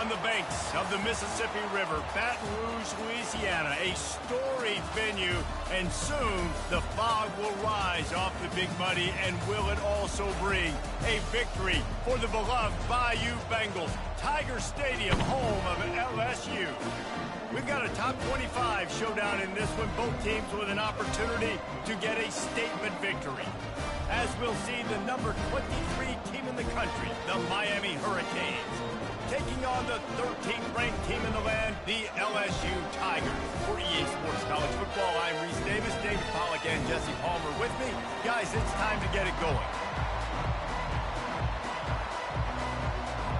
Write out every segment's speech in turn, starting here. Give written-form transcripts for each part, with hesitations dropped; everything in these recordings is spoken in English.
on the banks of the Mississippi River, Baton Rouge, Louisiana, a storied venue, and soon the fog will rise off the Big Muddy, and will it also bring a victory for the beloved Bayou Bengals, Tiger Stadium, home of LSU. We've got a top 25 showdown in this one, both teams with an opportunity to get a statement victory. As we'll see the number 23 team in the country, the Miami Hurricanes, taking on the 13th ranked team in the land, the LSU Tigers. For EA Sports College Football, I'm Reese Davis, David Pollack, and Jesse Palmer with me. Guys, it's time to get it going.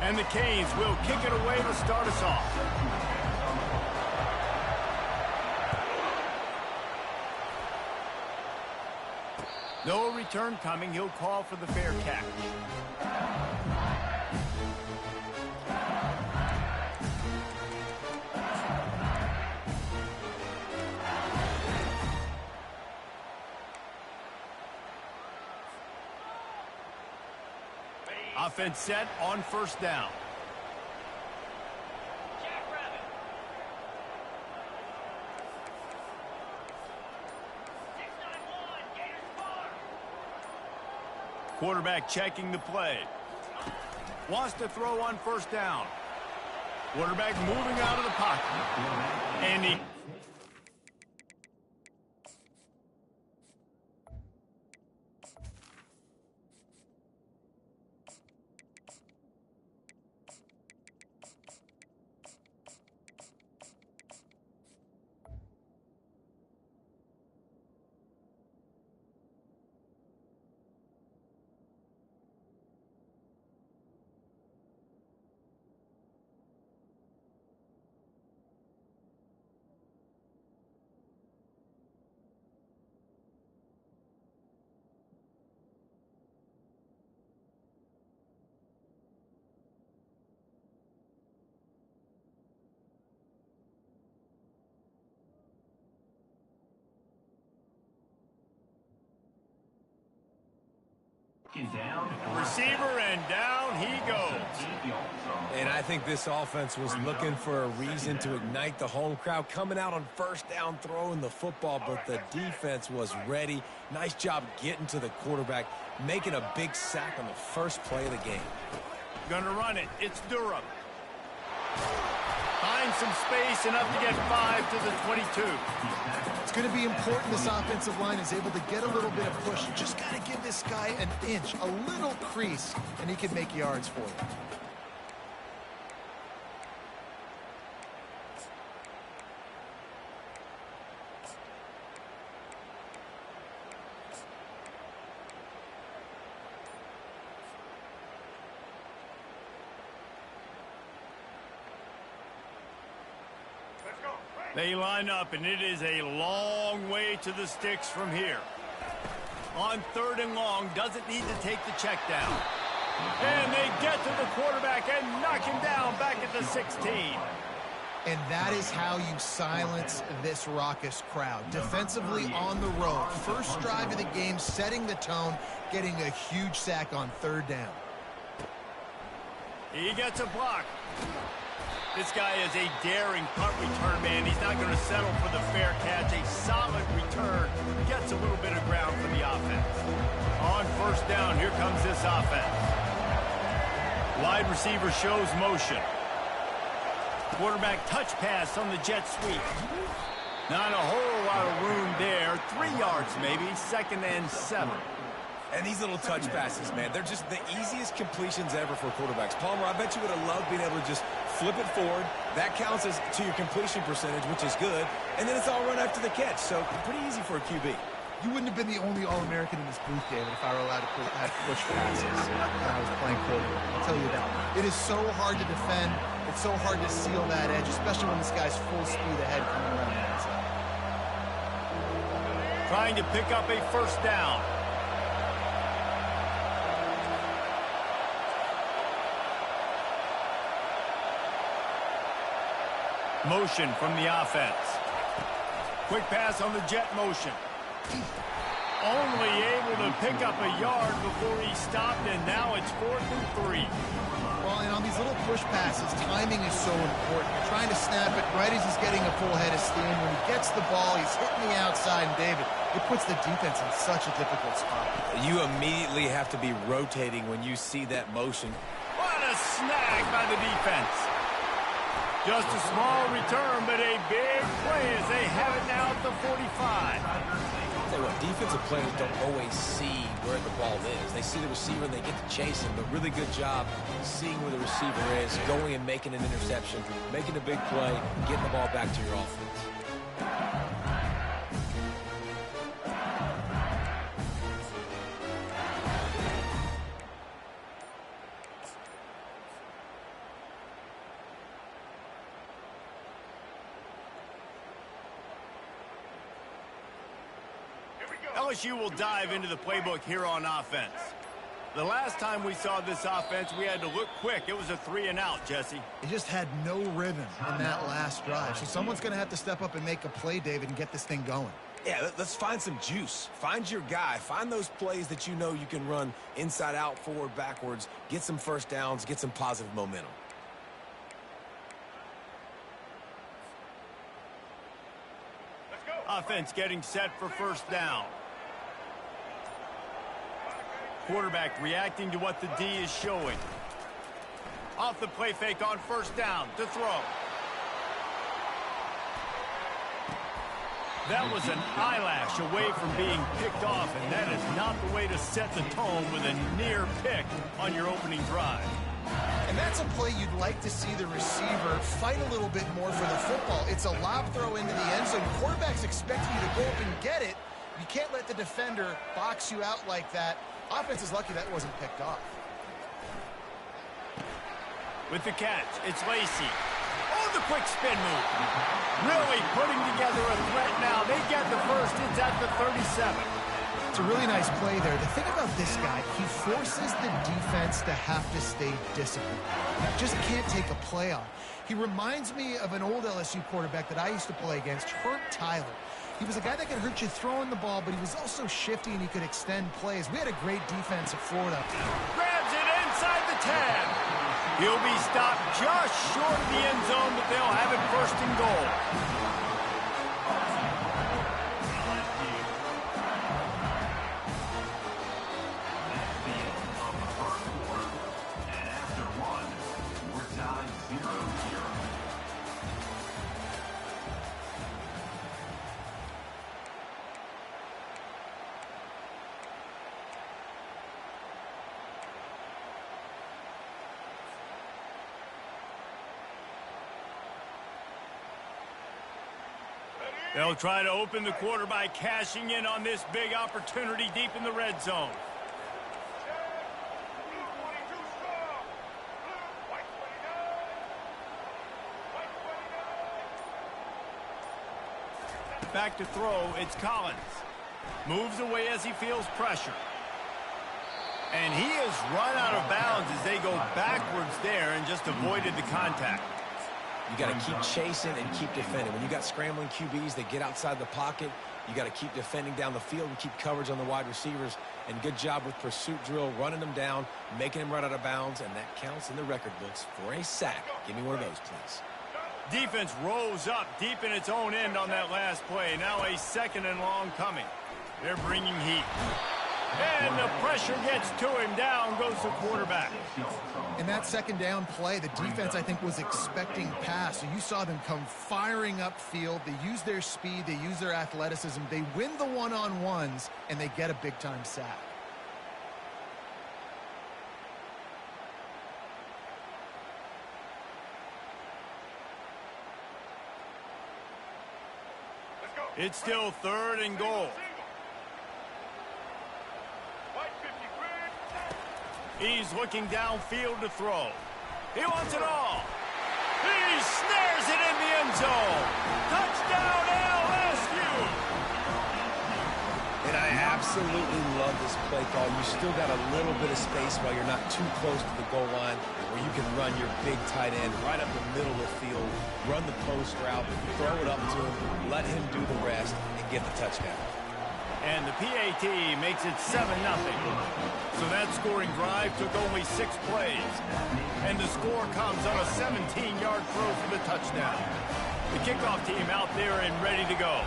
And the Canes will kick it away to start us off. No return coming. He'll call for the fair catch. Offense set on first down. Quarterback checking the play. Wants to throw on first down. Quarterback moving out of the pocket. And he... Receiver, and down he goes. And I think this offense was looking for a reason to ignite the home crowd, coming out on first down, throwing the football, but the defense was ready. Nice job getting to the quarterback, making a big sack on the first play of the game. Gonna run it. It's Durham. Finds some space, enough to get 5 to the 22. It's going to be important this offensive line is able to get a little bit of push. You just got to give this guy an inch, a little crease, and he can make yards for you. They line up, and it is a long way to the sticks from here. On third and long, doesn't need to take the check down. And they get to the quarterback and knock him down back at the 16. And that is how you silence this raucous crowd. Defensively on the road. First drive of the game, setting the tone, getting a huge sack on third down. He gets a block. This guy is a daring punt return man. He's not going to settle for the fair catch. A solid return. Gets a little bit of ground for the offense. On first down, here comes this offense. Wide receiver shows motion. Quarterback touch pass on the jet sweep. Not a whole lot of room there. 3 yards maybe. 2nd and 7. And these little touch passes, man, they're just the easiest completions ever for quarterbacks. Palmer, I bet you would have loved being able to just flip it forward. That counts as to your completion percentage, which is good. And then it's all run after the catch, so pretty easy for a QB. You wouldn't have been the only All-American in this booth, David, if I were allowed to push passes when I was playing quarterback. I'll tell you that. It is so hard to defend. It's so hard to seal that edge, especially when this guy's full speed ahead coming around the outside. Trying to pick up a first down. Motion from the offense. Quick pass on the jet motion. only able to pick up a yard before he stopped, and now it's 4th and 3. Well, and on these little push passes, timing is so important. You're trying to snap it right as he's getting a full head of steam. When he gets the ball, he's hitting the outside, and David, it puts the defense in such a difficult spot. You immediately have to be rotating when you see that motion. What a snag by the defense. Just a small return, but a big play as they have it now at the 45. I'll tell you what, defensive players don't always see where the ball is. They see the receiver and they get to chase him, but really good job seeing where the receiver is, going and making an interception, making a big play, getting the ball back to your offense. LSU will dive into the playbook here on offense. The last time we saw this offense, we had to look quick. It was a 3-and-out, Jesse. They just had no rhythm in that last drive. So someone's going to have to step up and make a play, David, and get this thing going. Yeah, let's find some juice. Find your guy. Find those plays that you know you can run inside out, forward, backwards, get some first downs, get some positive momentum. Offense getting set for first down. Quarterback reacting to what the D is showing. Off the play fake on first down to throw. That was an eyelash away from being picked off, and that is not the way to set the tone with a near pick on your opening drive. And that's a play you'd like to see the receiver fight a little bit more for the football. It's a lob throw into the end zone. Quarterback's expecting you to go up and get it. You can't let the defender box you out like that. Offense is lucky that wasn't picked off. With the catch, it's Lacy. Oh, the quick spin move. Really putting together a threat now. They get the first. It's at the 37. It's a really nice play there. The thing about this guy, he forces the defense to have to stay disciplined. You just can't take a play on. He reminds me of an old LSU quarterback that I used to play against, Herb Tyler. He was a guy that could hurt you throwing the ball, but he was also shifty and he could extend plays. We had a great defense at Florida. Grabs it inside the 10. He'll be stopped just short of the end zone, but they'll have it first and goal. They'll try to open the quarter by cashing in on this big opportunity deep in the red zone. Back to throw, it's Collins. Moves away as he feels pressure. And he has run out of bounds as they go backwards there and just avoided the contact. You got to keep chasing and keep defending. When you got scrambling QBs that get outside the pocket, you got to keep defending down the field and keep coverage on the wide receivers. And good job with pursuit drill, running them down, making them run out of bounds, and that counts in the record books for a sack. Give me one of those, please. Defense rose up deep in its own end on that last play. Now a second and long coming. They're bringing heat. And the pressure gets to him. Down goes the quarterback. In that second down play, the defense, I think, was expecting pass. So you saw them come firing upfield. They use their speed. They use their athleticism. They win the one-on-ones, and they get a big-time sack. It's still third and goal. He's looking downfield to throw. He wants it all. He snares it in the end zone. Touchdown, LSU. And I absolutely love this play call. You still got a little bit of space while you're not too close to the goal line where you can run your big tight end right up the middle of the field, run the post route, throw it up to him, let him do the rest, and get the touchdown. And the PAT makes it 7-0. So that scoring drive took only 6 plays. And the score comes on a 17-yard throw for the touchdown. The kickoff team out there and ready to go.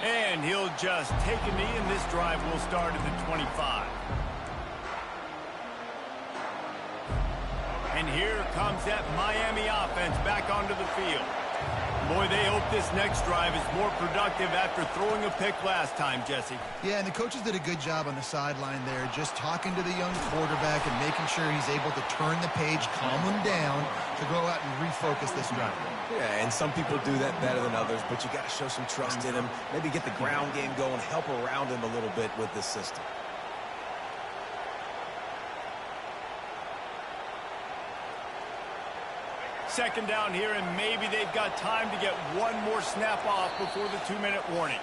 And he'll just take a knee, and this drive will start at the 25. And here comes that Miami offense back onto the field. Boy, they hope this next drive is more productive after throwing a pick last time, Jesse. Yeah, and the coaches did a good job on the sideline there, just talking to the young quarterback and making sure he's able to turn the page, calm him down, to go out and refocus this drive. Yeah, and some people do that better than others, but you got to show some trust in him. Maybe get the ground game going, help around him a little bit with this system. Second down here, and maybe they've got time to get one more snap off before the 2-minute warning.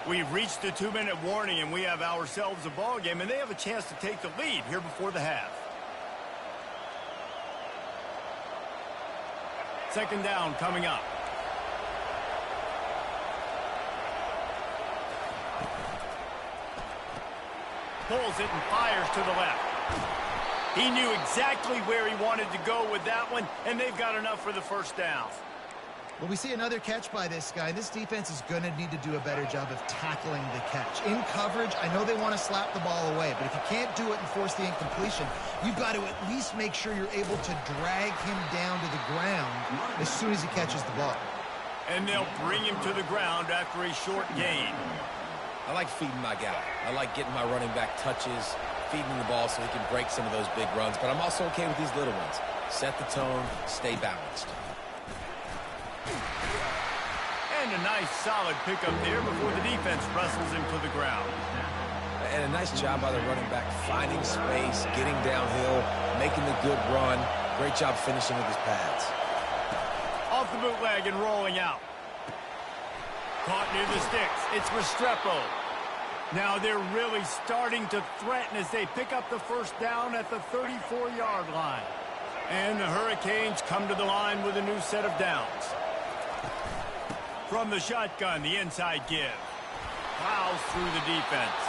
We've reached the 2-minute warning, and we have ourselves a ball game, and they have a chance to take the lead here before the half. Second down coming up. Pulls it and fires to the left. He knew exactly where he wanted to go with that one, and they've got enough for the first down. Well, we see another catch by this guy. This defense is going to need to do a better job of tackling the catch. In coverage, I know they want to slap the ball away, but if you can't do it and force the incompletion, you've got to at least make sure you're able to drag him down to the ground as soon as he catches the ball. And they'll bring him to the ground after a short gain. I like feeding my guy. I like getting my running back touches, feeding the ball so he can break some of those big runs, but I'm also okay with these little ones. Set the tone, stay balanced. And a nice solid pickup there before the defense wrestles him to the ground. And a nice job by the running back, finding space, getting downhill, making the good run. Great job finishing with his pads. Off the bootleg and rolling out. Caught near the sticks. It's Restrepo. Now they're really starting to threaten as they pick up the first down at the 34-yard line. And the Hurricanes come to the line with a new set of downs. From the shotgun, the inside give. Plows through the defense.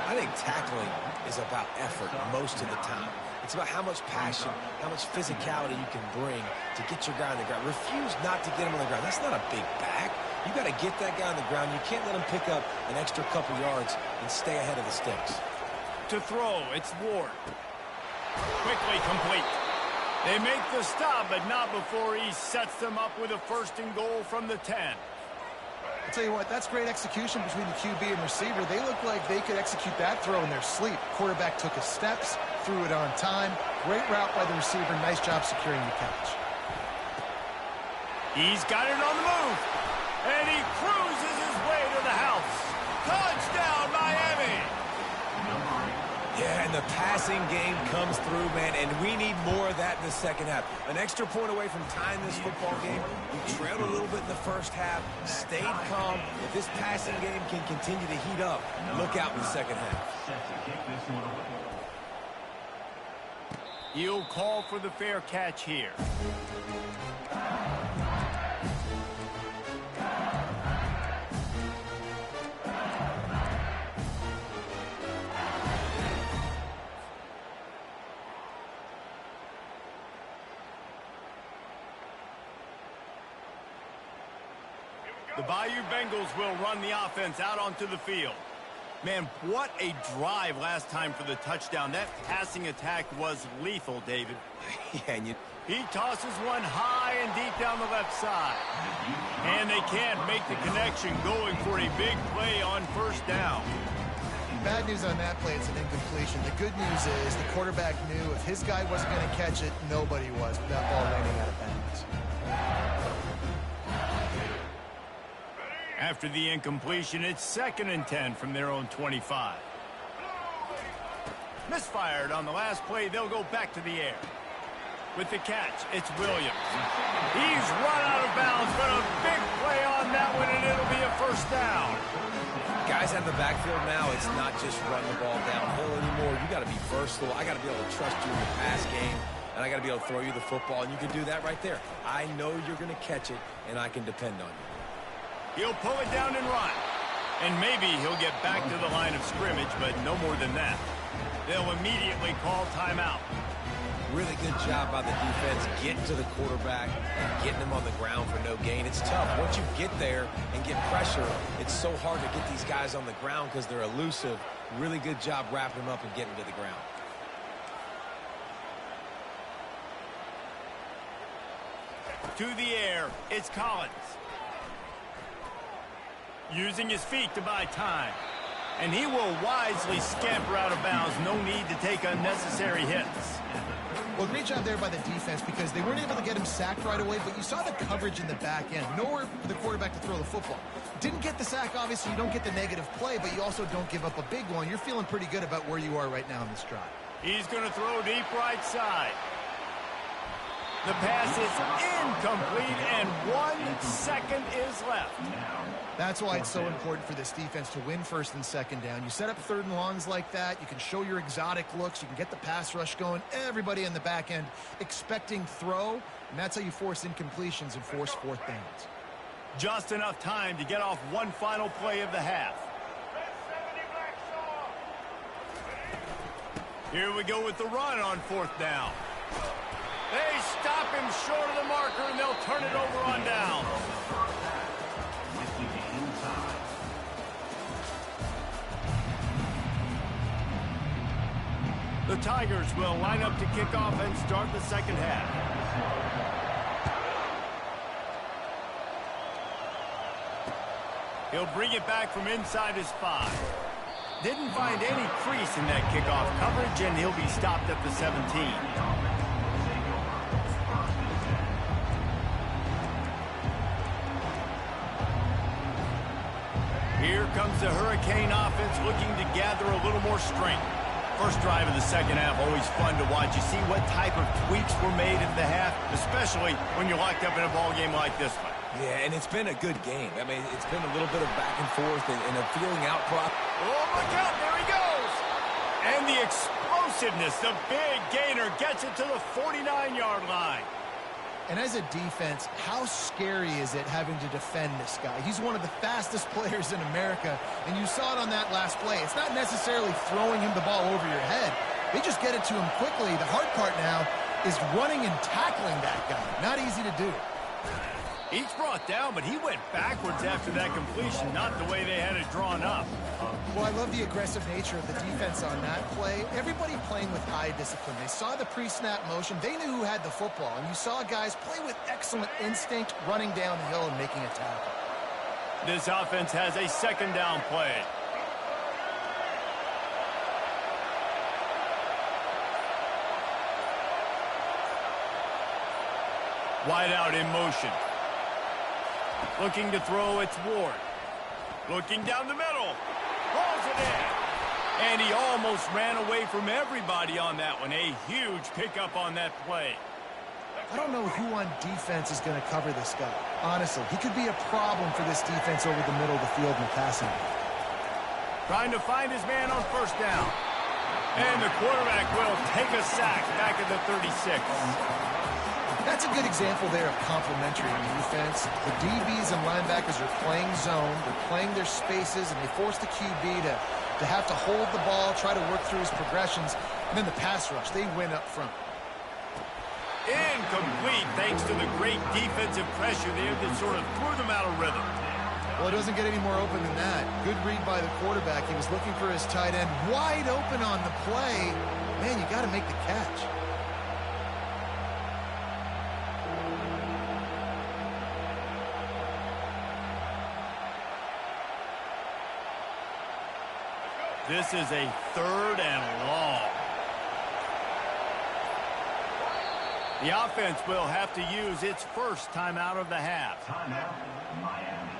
I think tackling is about effort most of the time. It's about how much passion, how much physicality you can bring to get your guy on the ground. Refuse not to get him on the ground. That's not a big back. You got to get that guy on the ground. You can't let him pick up an extra couple yards and stay ahead of the sticks. To throw, it's Ward. Quickly complete. They make the stop, but not before he sets them up with a 1st and goal from the 10. I'll tell you what, that's great execution between the QB and receiver. They look like they could execute that throw in their sleep. Quarterback took his steps, threw it on time. Great route by the receiver. Nice job securing the catch. He's got it on the move. And he cruises his way to the house. Touchdown, Miami! Yeah, and the passing game comes through, man, and we need more of that in the second half. An extra point away from tying this football game. We trailed a little bit in the first half, stayed calm. If this passing game can continue to heat up, look out in the second half. He'll call for the fair catch here. The Bayou Bengals will run the offense out onto the field. Man, what a drive last time for the touchdown. That passing attack was lethal, David. Yeah, and he tosses one high and deep down the left side. And they can't make the connection, going for a big play on 1st down. Bad news on that play, it's an incompletion. The good news is the quarterback knew if his guy wasn't going to catch it, nobody was. But that ball landing out of bounds. After the incompletion, it's 2nd and 10 from their own 25. Misfired on the last play. They'll go back to the air. With the catch, it's Williams. He's run out of bounds, but a big play on that one, and it'll be a 1st down. Guys out in the backfield now, it's not just run the ball downhill anymore. You got to be versatile. I got to be able to trust you in the pass game. and I got to be able to throw you the football, and you can do that right there. I know you're going to catch it, and I can depend on you. He'll pull it down and run. And maybe he'll get back to the line of scrimmage, but no more than that. They'll immediately call timeout. Really good job by the defense getting to the quarterback and getting him on the ground for no gain. It's tough. Once you get there and get pressure, it's so hard to get these guys on the ground because they're elusive. Really good job wrapping them up and getting to the ground. To the air, it's Collins. Using his feet to buy time. And he will wisely scamper out of bounds. No need to take unnecessary hits. Well, great job there by the defense because they weren't able to get him sacked right away, but you saw the coverage in the back end. Nowhere for the quarterback to throw the football. Didn't get the sack, obviously. You don't get the negative play, but you also don't give up a big one. You're feeling pretty good about where you are right now in this drive. He's going to throw deep right side. The pass is incomplete, and 1 second is left. That's why it's so important for this defense to win first and second down. You set up third and longs like that. You can show your exotic looks. You can get the pass rush going. Everybody in the back end expecting throw, and that's how you force incompletions and force fourth downs. Just enough time to get off one final play of the half. Here we go with the run on fourth down. They stop him short of the marker, and they'll turn it over on down. The Tigers will line up to kick off and start the second half. He'll bring it back from inside his 5. Didn't find any crease in that kickoff coverage, and he'll be stopped at the 17. Here comes the Hurricane offense looking to gather a little more strength. First drive of the second half, always fun to watch. You see what type of tweaks were made at the half, especially when you're locked up in a ball game like this one. Yeah, and it's been a good game. I mean, it's been a little bit of back and forth and a feeling out prop. Oh, look out, there he goes! And the explosiveness, the big gainer gets it to the 49-yard line. And as a defense, how scary is it having to defend this guy? He's one of the fastest players in America, and you saw it on that last play. It's not necessarily throwing him the ball over your head. They just get it to him quickly. The hard part now is running and tackling that guy. Not easy to do. He's brought down, but he went backwards after that completion, not the way they had it drawn up. Well, I love the aggressive nature of the defense on that play. Everybody playing with eye discipline. They saw the pre-snap motion. They knew who had the football, and you saw guys play with excellent instinct, running down the hill and making a tackle. This offense has a second down play. Wide out in motion. Looking to throw, it's Ward. Looking down the middle. Rolls it in. And he almost ran away from everybody on that one. A huge pickup on that play. I don't know who on defense is going to cover this guy. Honestly, he could be a problem for this defense over the middle of the field in the passing game. Trying to find his man on first down. And the quarterback will take a sack back at the 36. That's a good example there of complementary defense. The DBs and linebackers are playing zone, they're playing their spaces, and they force the QB to have to hold the ball, try to work through his progressions, and then the pass rush, they win up front. Incomplete thanks to the great defensive pressure there that sort of threw them out of rhythm. Well, it doesn't get any more open than that. Good read by the quarterback. He was looking for his tight end wide open on the play. Man, you got to make the catch. This is a third and long. The offense will have to use its first timeout of the half. Timeout, Miami.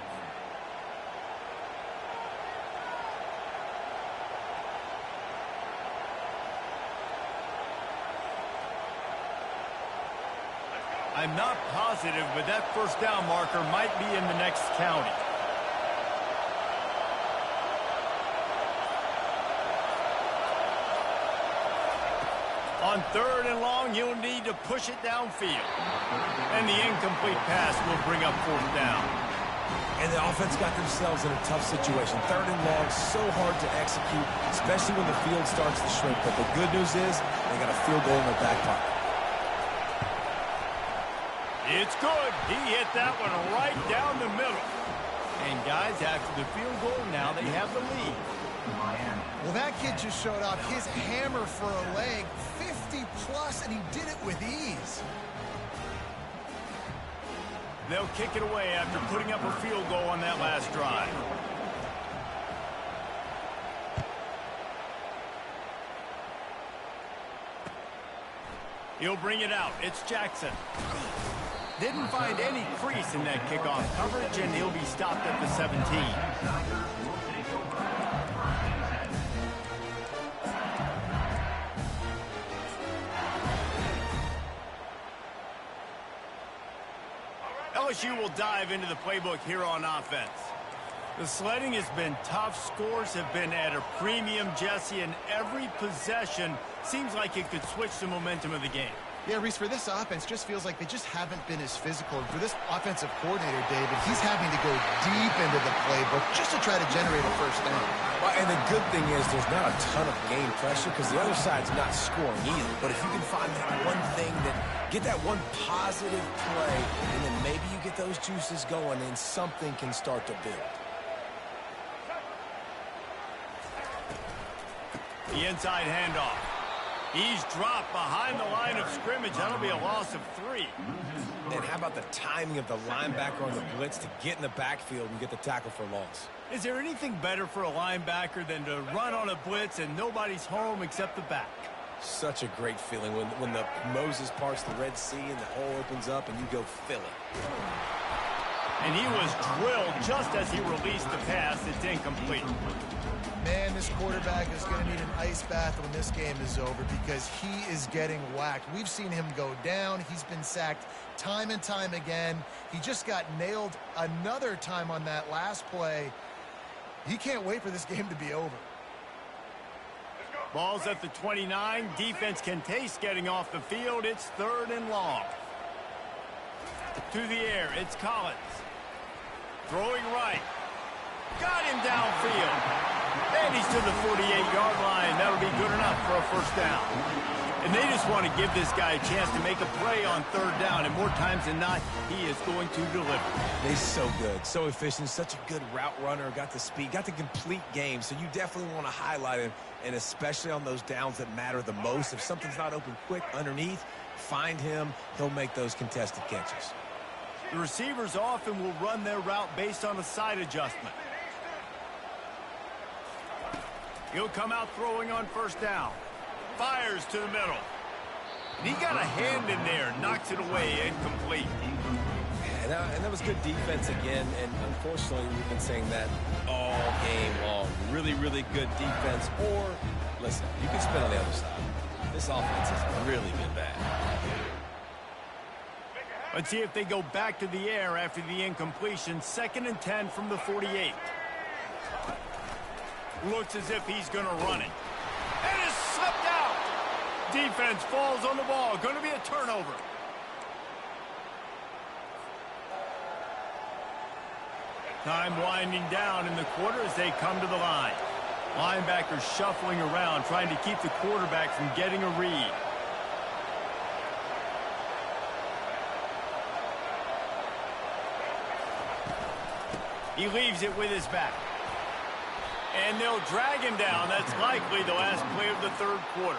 I'm not positive, but that first down marker might be in the next county. On 3rd and long, he'll need to push it downfield. And the incomplete pass will bring up 4th down. And the offense got themselves in a tough situation. 3rd and long, so hard to execute, especially when the field starts to shrink. But the good news is they got a field goal in their back pocket. It's good. He hit that one right down the middle. And guys, after the field goal, now they have the lead. Well, that kid just showed off his hammer for a leg, 50 plus, and he did it with ease. They'll kick it away after putting up a field goal on that last drive. He'll bring it out. It's Jackson. Didn't find any crease in that kickoff coverage, and he'll be stopped at the 17. LSU will dive into the playbook here on offense. The sledding has been tough. Scores have been at a premium, Jesse, and every possession seems like it could switch the momentum of the game. Yeah, Reese, for this offense, just feels like they just haven't been as physical. And for this offensive coordinator, David, he's having to go deep into the playbook just to try to generate a first down. Well, and the good thing is there's not a ton of game pressure because the other side's not scoring either. But if you can find that one thing, get that one positive play, and then maybe you get those juices going and something can start to build. The inside handoff. He's dropped behind the line of scrimmage. That'll be a loss of 3. And how about the timing of the linebacker on the blitz to get in the backfield and get the tackle for loss? Is there anything better for a linebacker than to run on a blitz and nobody's home except the back? Such a great feeling when the Moses parts the Red Sea and the hole opens up and you go fill it. And he was drilled just as he released the pass. It's incomplete. Man, this quarterback is going to need an ice bath when this game is over because he is getting whacked. We've seen him go down. He's been sacked time and time again. He just got nailed another time on that last play. He can't wait for this game to be over. Ball's at the 29. Defense can taste getting off the field. It's 3rd and long. To the air, it's Collins. Throwing right. Got him downfield. And he's to the 48-yard line. That'll be good enough for a first down. And they just want to give this guy a chance to make a play on 3rd down. And more times than not, he is going to deliver. He's so good, so efficient, such a good route runner, got the speed, got the complete game. So you definitely want to highlight him, and especially on those downs that matter the most. If something's not open quick underneath, find him. He'll make those contested catches. The receivers often will run their route based on a side adjustment. He'll come out throwing on 1st down. Fires to the middle. And he got a hand in there. Knocks it away. Incomplete. And that was good defense again. And unfortunately, we've been saying that all game long. Really, really good defense. Or, listen, you can spin on the other side. This offense has really been bad. Let's see if they go back to the air after the incompletion. 2nd and 10 from the 48. Looks as if he's going to run it. And is slipped out. Defense falls on the ball. Going to be a turnover. Time winding down in the quarter as they come to the line. Linebackers shuffling around, trying to keep the quarterback from getting a read. He leaves it with his back. And they'll drag him down. That's likely the last play of the 3rd quarter.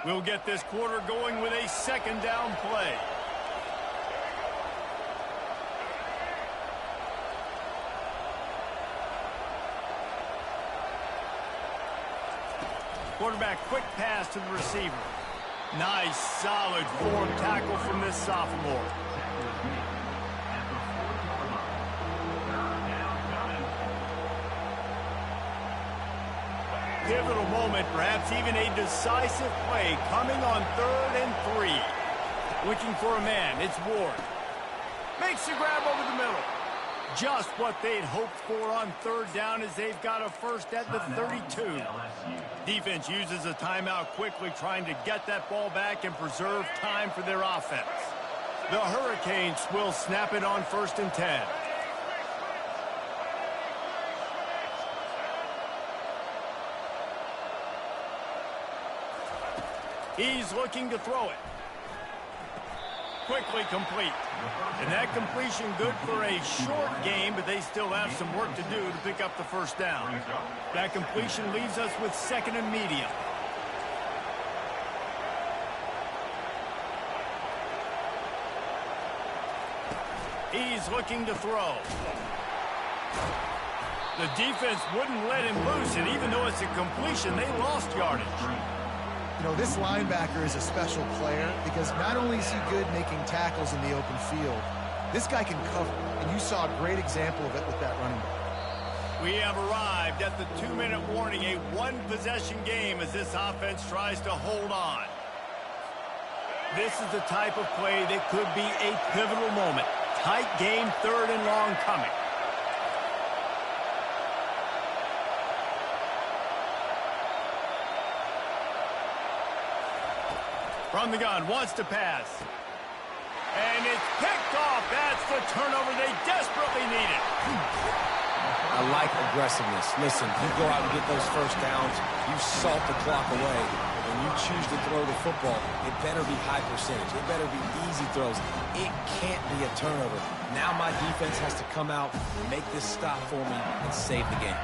We'll get this quarter going with a 2nd down play. Quarterback, quick pass to the receiver. Nice, solid form tackle from this sophomore. Pivotal moment, perhaps even a decisive play coming on 3rd and 3. Looking for a man. It's Ward. Makes the grab over the middle. Just what they'd hoped for on third down as they've got a first at the 32. Defense uses a timeout quickly, trying to get that ball back and preserve time for their offense. The Hurricanes will snap it on 1st and 10. He's looking to throw it. Quickly complete. And that completion good for a short game, but they still have some work to do to pick up the first down. That completion leaves us with 2nd and medium. He's looking to throw. The defense wouldn't let him loose, and even though it's a completion, they lost yardage. You know, this linebacker is a special player because not only is he good making tackles in the open field, this guy can cover. And you saw a great example of it with that running back. We have arrived at the 2-minute warning, a one-possession game as this offense tries to hold on. This is the type of play that could be a pivotal moment. Tight game, 3rd and long coming. From the gun, wants to pass. And it's picked off. That's the turnover they desperately needed. I like aggressiveness. Listen, you go out and get those first downs, you salt the clock away. When you choose to throw the football, it better be high percentage. It better be easy throws. It can't be a turnover. Now my defense has to come out, make this stop for me, and save the game.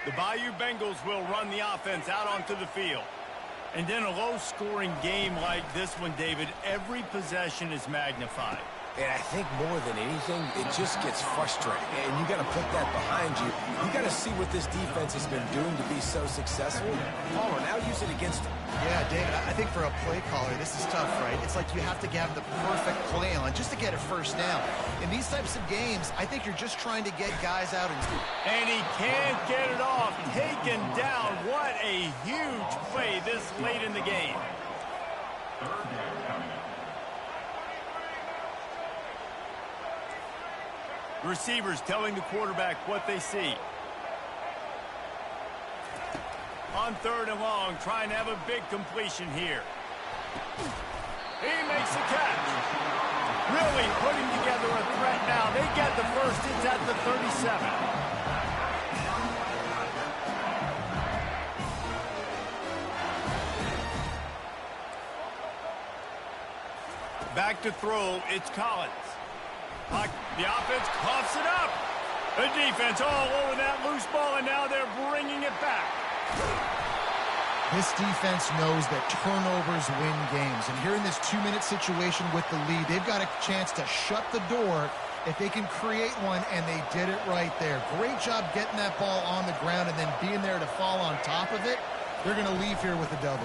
The Bayou Bengals will run the offense out onto the field. And in a low-scoring game like this one, David, every possession is magnified. And I think more than anything, it just gets frustrating. And you got to put that behind you. You got to see what this defense has been doing to be so successful. Palmer, now use it against them. Yeah, David, I think for a play caller, this is tough, right? It's like you have to have the perfect play on just to get a first down. In these types of games, I think you're just trying to get guys out. And he can't get it off. Taken down. What a huge play this late in the game. Receivers telling the quarterback what they see. On 3rd and long, trying to have a big completion here. He makes the catch. Really putting together a threat now. They get the first. It's at the 37. Back to throw. It's Collins. The offense coughs it up. The defense all over that loose ball, and now they're bringing it back. This defense knows that turnovers win games. And here in this 2-minute situation with the lead, they've got a chance to shut the door if they can create one, and they did it right there. Great job getting that ball on the ground and then being there to fall on top of it. They're going to leave here with a W.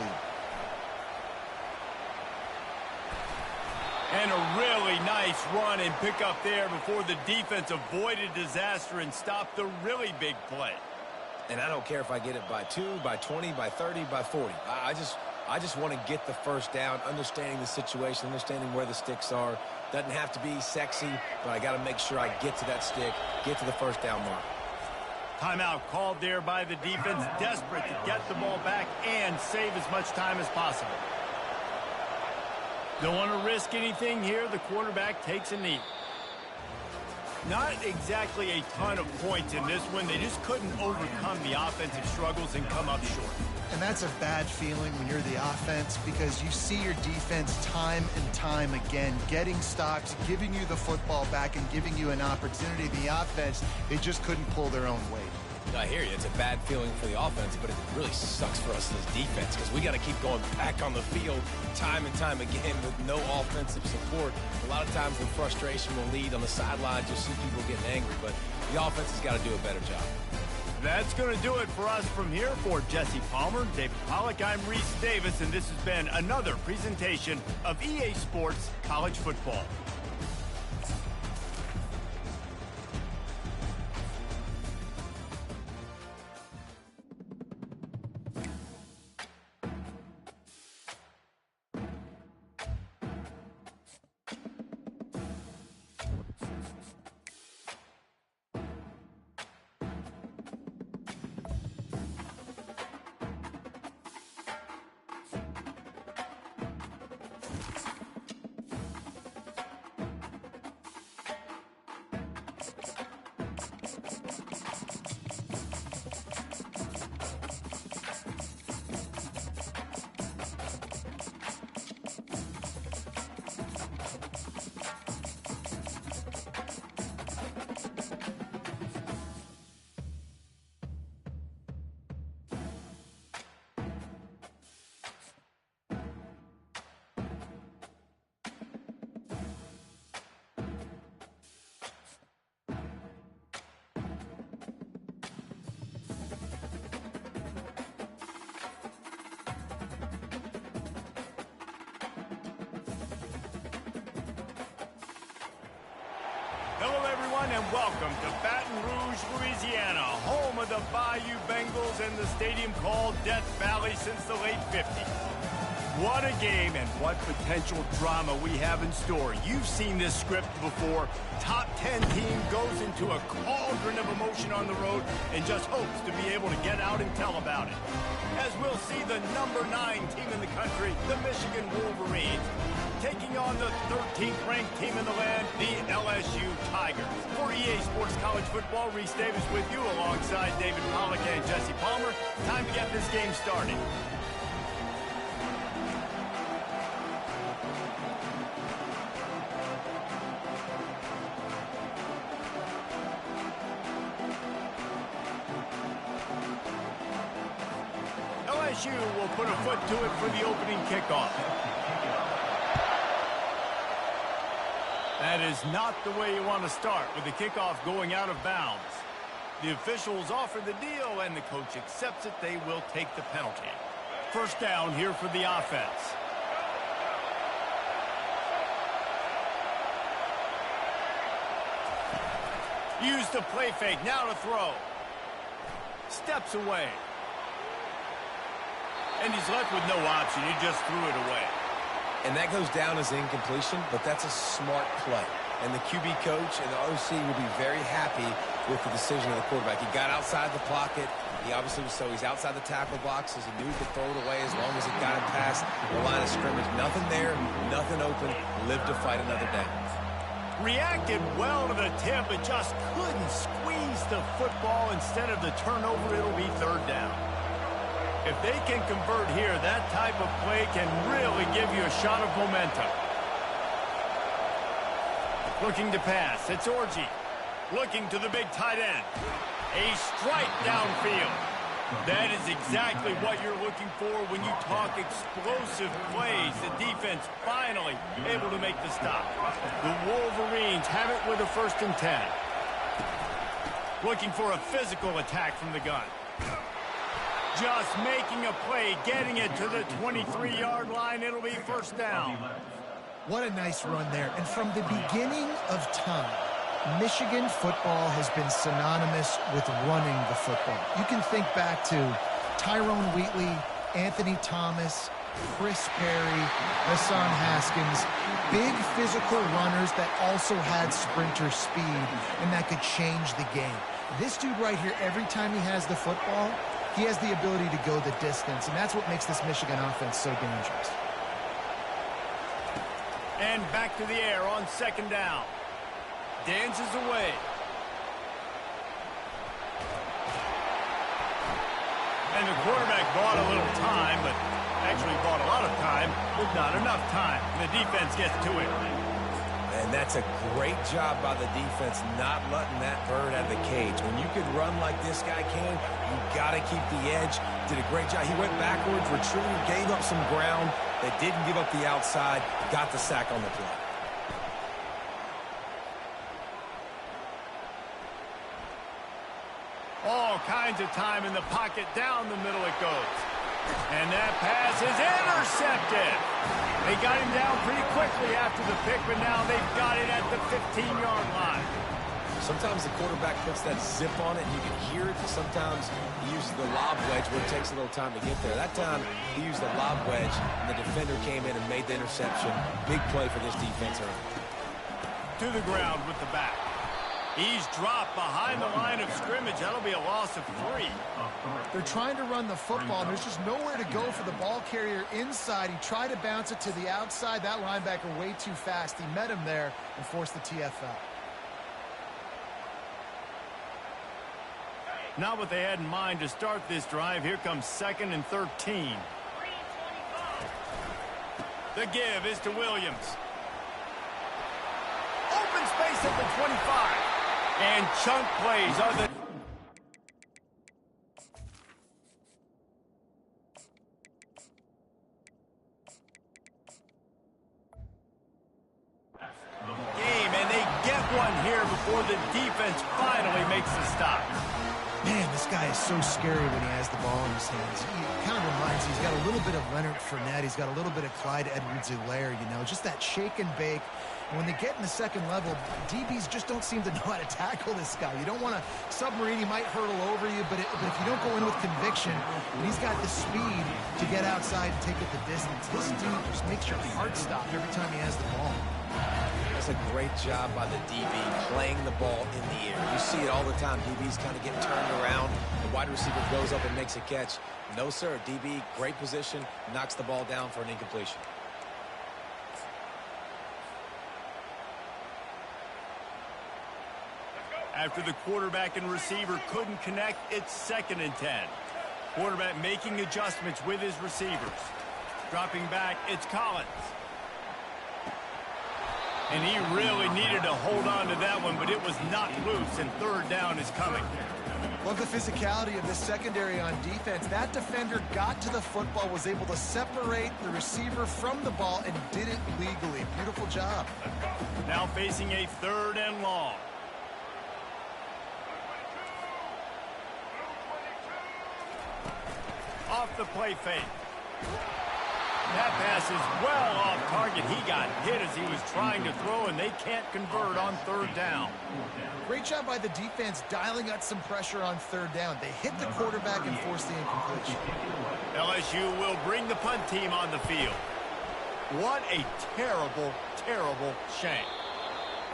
And a really nice run and pick up there before the defense avoided disaster and stopped the really big play. And I don't care if I get it by 2, by 20, by 30, by 40. I just want to get the first down, understanding the situation, understanding where the sticks are. Doesn't have to be sexy, but I got to make sure I get to that stick, get to the first down mark. Timeout called there by the defense, desperate to get the ball back and save as much time as possible. Don't want to risk anything here. The quarterback takes a knee. Not exactly a ton of points in this one. They just couldn't overcome the offensive struggles and come up short. And that's a bad feeling when you're the offense because you see your defense time and time again getting stops, giving you the football back, and giving you an opportunity. The offense, they just couldn't pull their own weight. I hear you. It's a bad feeling for the offense, but it really sucks for us as defense because we got to keep going back on the field time and time again with no offensive support. A lot of times the frustration will lead on the sidelines. You'll see people getting angry, but the offense has got to do a better job. That's going to do it for us from here. For Jesse Palmer, David Pollack, I'm Reese Davis, and this has been another presentation of EA Sports College Football. Hello, everyone, and welcome to Baton Rouge, Louisiana, home of the Bayou Bengals and the stadium called Death Valley since the late 50s. What a game and what potential drama we have in store. You've seen this script before. Top 10 team goes into a cauldron of emotion on the road and just hopes to be able to get out and tell about it. As we'll see the number 9 team in the country, the Michigan Wolverines, taking on the 13th ranked team in the land, the LSU Tigers. For EA Sports College Football, Reese Davis with you alongside David Pollack and Jesse Palmer. Time to get this game started. LSU will put a foot to it for the opening kickoff. That is not the way you want to start with the kickoff going out of bounds. The officials offer the deal and the coach accepts it. They will take the penalty. First down here for the offense. Use the play fake, now to throw. Steps away. And he's left with no option. He just threw it away. And that goes down as incompletion, but that's a smart play. And the QB coach and the OC will be very happy with the decision of the quarterback. He got outside the pocket. He obviously was he's outside the tackle boxes. He knew he could throw it away as long as it got him past the line of scrimmage. Nothing there, nothing open. Lived to fight another down. Reacted well to the tip, but just couldn't squeeze the football. Instead of the turnover, it'll be third down. If they can convert here, that type of play can really give you a shot of momentum. Looking to pass, it's Orji. Looking to the big tight end. A strike downfield. That is exactly what you're looking for when you talk explosive plays. The defense finally able to make the stop. The Wolverines have it with a 1st and 10. Looking for a physical attack from the gun. Just making a play, getting it to the 23-yard line. It'll be first down. What a nice run there. And from the beginning of time, Michigan football has been synonymous with running the football. You can think back to Tyrone Wheatley, Anthony Thomas, Chris Perry, Hassan Haskins, big physical runners that also had sprinter speed and that could change the game. This dude right here, every time he has the football, he has the ability to go the distance, and that's what makes this Michigan offense so dangerous. And back to the air on 2nd down. Dances away. And the quarterback bought a little time, but actually bought a lot of time with not enough time. The defense gets to it. And that's a great job by the defense not letting that bird out of the cage. When you can run like this guy can, you got to keep the edge. Did a great job. He went backwards, retreated, gave up some ground. They didn't give up the outside, got the sack on the play. All kinds of time in the pocket. Down the middle it goes. And that pass is intercepted. They got him down pretty quickly after the pick, but now they've got it at the 15-yard line. Sometimes the quarterback puts that zip on it, and you can hear it. Sometimes he uses the lob wedge where it takes a little time to get there. That time, he used the lob wedge, and the defender came in and made the interception. Big play for this defense early. To the ground with the back. He's dropped behind the line of scrimmage. That'll be a loss of 3. They're trying to run the football, and there's just nowhere to go for the ball carrier inside. He tried to bounce it to the outside. That linebacker way too fast. He met him there and forced the TFL. Not what they had in mind to start this drive. Here comes 2nd and 13. The give is to Williams. Open space at the 25. And chunk plays are the... game, and they get one here before the defense finally makes the stop. Man, this guy is so scary when he has the ball in his hands. He kind of reminds me, he's got a little bit of Leonard Fournette. He's got a little bit of Clyde Edwards-Helaire, you know, just that shake and bake. And when they get in the second level, DBs just don't seem to know how to tackle this guy. You don't want to submarine. He might hurtle over you, but if you don't go in with conviction, and he's got the speed to get outside and take it the distance, this dude just makes your heart stop every time he has the ball. That's a great job by the DB playing the ball in the air. You see it all the time. DBs kind of get turned around. The wide receiver goes up and makes a catch. No, sir. DB, great position, knocks the ball down for an incompletion. After the quarterback and receiver couldn't connect, it's 2nd and 10. Quarterback making adjustments with his receivers. Dropping back, it's Collins. And he really needed to hold on to that one, but it was knocked loose, and 3rd down is coming. Love the physicality of this secondary on defense. That defender got to the football, was able to separate the receiver from the ball, and did it legally. Beautiful job. Now facing a 3rd and long. Off the play fake. That pass is well off target. He got hit as he was trying to throw, and they can't convert on 3rd down. Great job by the defense dialing up some pressure on 3rd down. They hit the quarterback and forced the incompletion. LSU will bring the punt team on the field. What a terrible, terrible shame.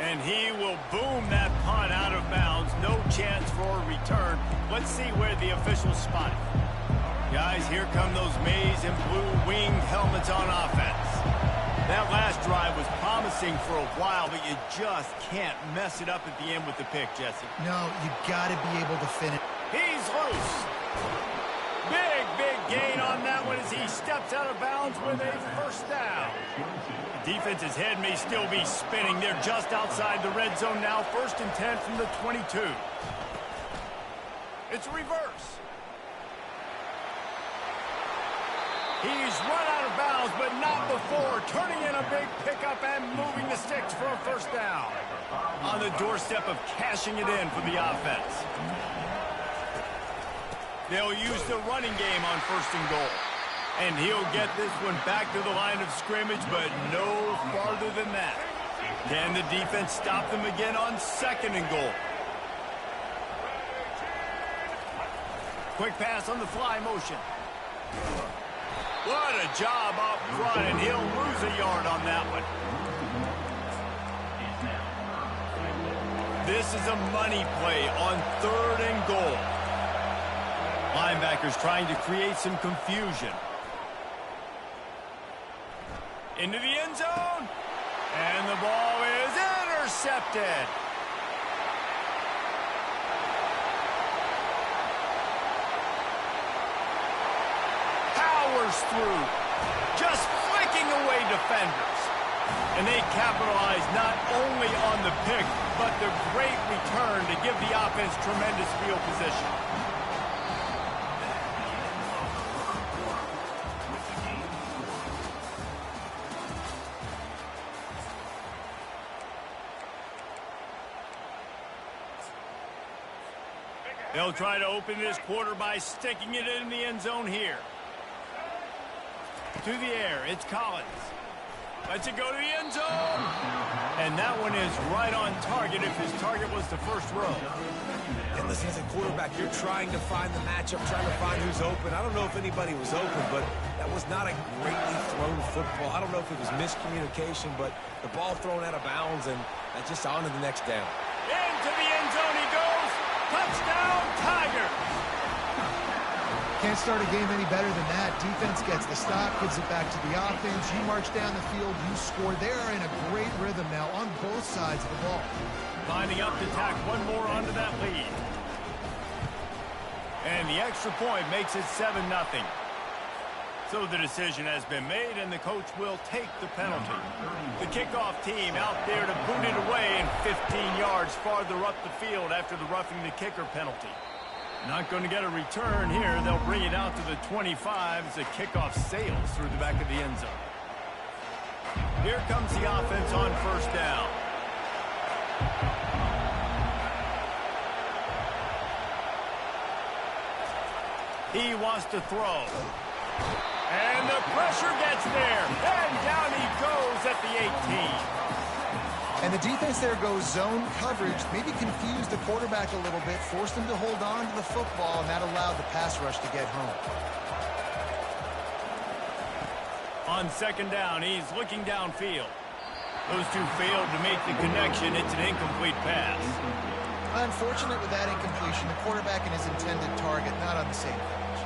And he will boom that punt out of bounds. No chance for a return. Let's see where the officials spot it. Guys, here come those maize and blue winged helmets on offense. That last drive was promising for a while, but you just can't mess it up at the end with the pick, Jesse. No, you got to be able to finish. He's loose. Big, big gain on that one as he steps out of bounds with a 1st down. The defense's head may still be spinning. They're just outside the red zone now. 1st and 10 from the 22. It's a reverse. He's run out of bounds, but not before. Turning in a big pickup and moving the sticks for a 1st down. On the doorstep of cashing it in for the offense. They'll use the running game on 1st and goal. And he'll get this one back to the line of scrimmage, but no farther than that. Can the defense stop them again on 2nd and goal? Quick pass on the fly motion. What a job up front, and he'll lose a yard on that one. This is a money play on 3rd and goal. Linebackers trying to create some confusion. Into the end zone, and the ball is intercepted. Through, just flicking away defenders. And they capitalize not only on the pick, but the great return to give the offense tremendous field position. They'll try to open this quarter by sticking it in the end zone here. To the air, it's Collins. Lets it go to the end zone. And that one is right on target if his target was the 1st row. And listen, as a quarterback, you're trying to find the matchup, trying to find who's open. I don't know if anybody was open, but that was not a greatly thrown football. I don't know if it was miscommunication, but the ball thrown out of bounds, and that's just on to the next down. Into the end zone he goes. Touchdown, Tigers. Can't start a game any better than that. Defense gets the stop, gives it back to the offense. You march down the field, you score. They are in a great rhythm now on both sides of the ball. Lining up to tack one more onto that lead. And the extra point makes it 7-0. So the decision has been made, and the coach will take the penalty. The kickoff team out there to boot it away and 15 yards farther up the field after the roughing the kicker penalty. Not going to get a return here. They'll bring it out to the 25 as the kickoff sails through the back of the end zone. Here comes the offense on 1st down. He wants to throw. And the pressure gets there. And down he goes at the 18. And the defense there goes zone coverage, maybe confused the quarterback a little bit, forced him to hold on to the football, and that allowed the pass rush to get home. On second down, he's looking downfield. Those two failed to make the connection. It's an incomplete pass. Unfortunate with that incompletion, the quarterback and his intended target not on the same page.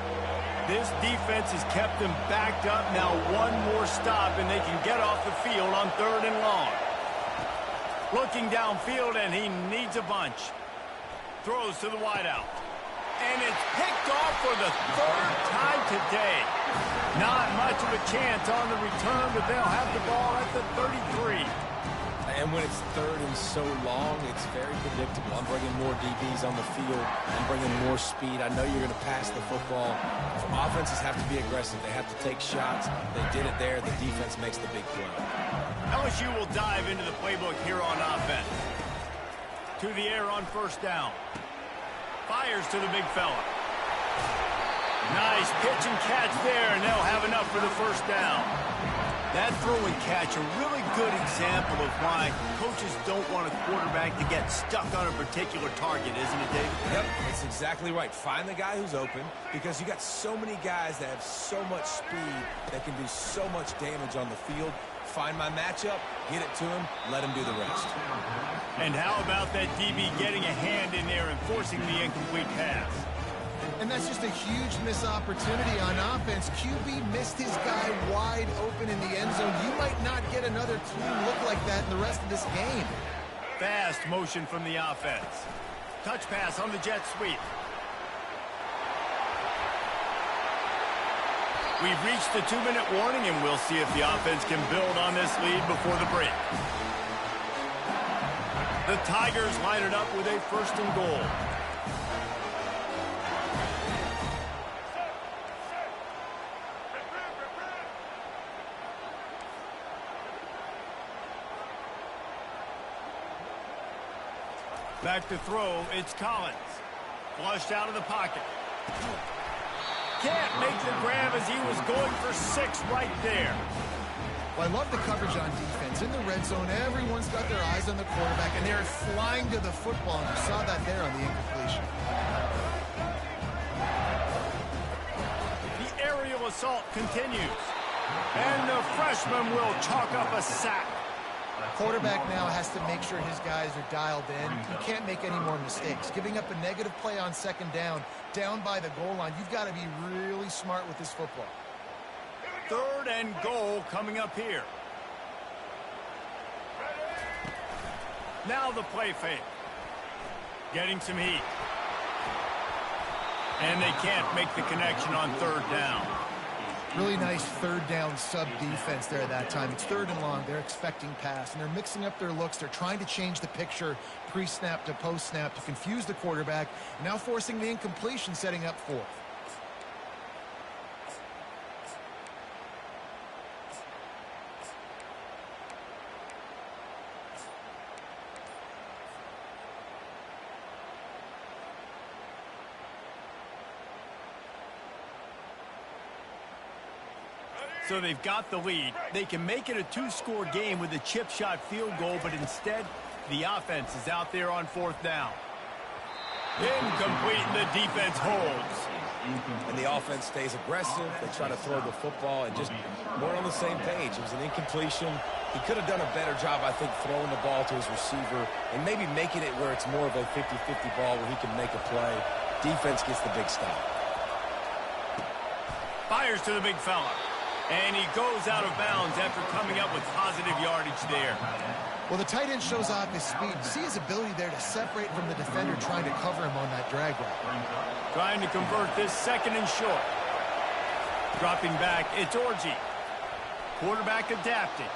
This defense has kept them backed up. Now one more stop, and they can get off the field on 3rd and long. Looking downfield, and he needs a bunch. Throws to the wideout. And it's picked off for the 3rd time today. Not much of a chance on the return, but they'll have the ball at the 33. And when it's 3rd and so long, it's very predictable. I'm bringing more DBs on the field. I'm bringing more speed. I know you're going to pass the football. Offenses have to be aggressive. They have to take shots. They did it there. The defense makes the big play. LSU will dive into the playbook here on offense. To the air on 1st down. Fires to the big fella. Nice pitch and catch there, and they'll have enough for the 1st down. That throw and catch, a really good example of why coaches don't want a quarterback to get stuck on a particular target, isn't it, Dave? Yep, it's exactly right. Find the guy who's open, because you got so many guys that have so much speed that can do so much damage on the field. Find my matchup, get it to him, let him do the rest. And how about that DB getting a hand in there and forcing the incomplete pass? And that's just a huge missed opportunity on offense. QB missed his guy wide open in the end zone. You might not get another clean look like that in the rest of this game. Fast motion from the offense. Touch pass on the jet sweep. We've reached the 2-minute warning, and we'll see if the offense can build on this lead before the break. The Tigers line it up with a 1st and goal. Back to throw, it's Collins. Flushed out of the pocket. Can't make the grab as he was going for 6 right there. Well, I love the coverage on defense. In the red zone, everyone's got their eyes on the quarterback, and they're flying to the football, and you saw that there on the incompletion. The aerial assault continues. And the freshman will chalk up a sack. Quarterback now has to make sure his guys are dialed in. He can't make any more mistakes. Giving up a negative play on 2nd down by the goal line. You've got to be really smart with this football. 3rd and goal coming up here. Now the play fake. Getting some heat. And they can't make the connection on 3rd down. Really nice 3rd down sub defense there at that time. It's 3rd and long. They're expecting pass, and they're mixing up their looks. They're trying to change the picture pre-snap to post-snap to confuse the quarterback, and now forcing the incompletion, setting up 4th. So they've got the lead. They can make it a 2-score game with a chip shot field goal, but instead, the offense is out there on 4th down. Incomplete, and the defense holds. And the offense stays aggressive. They try to throw the football and just weren't on the same page. It was an incompletion. He could have done a better job, I think, throwing the ball to his receiver and maybe making it where it's more of a 50-50 ball where he can make a play. Defense gets the big stop. Fires to the big fella. And he goes out of bounds after coming up with positive yardage there. Well, the tight end shows off his speed. See his ability there to separate from the defender trying to cover him on that drag route. Trying to convert this 2nd and short. Dropping back, it's Orji. Quarterback adapting.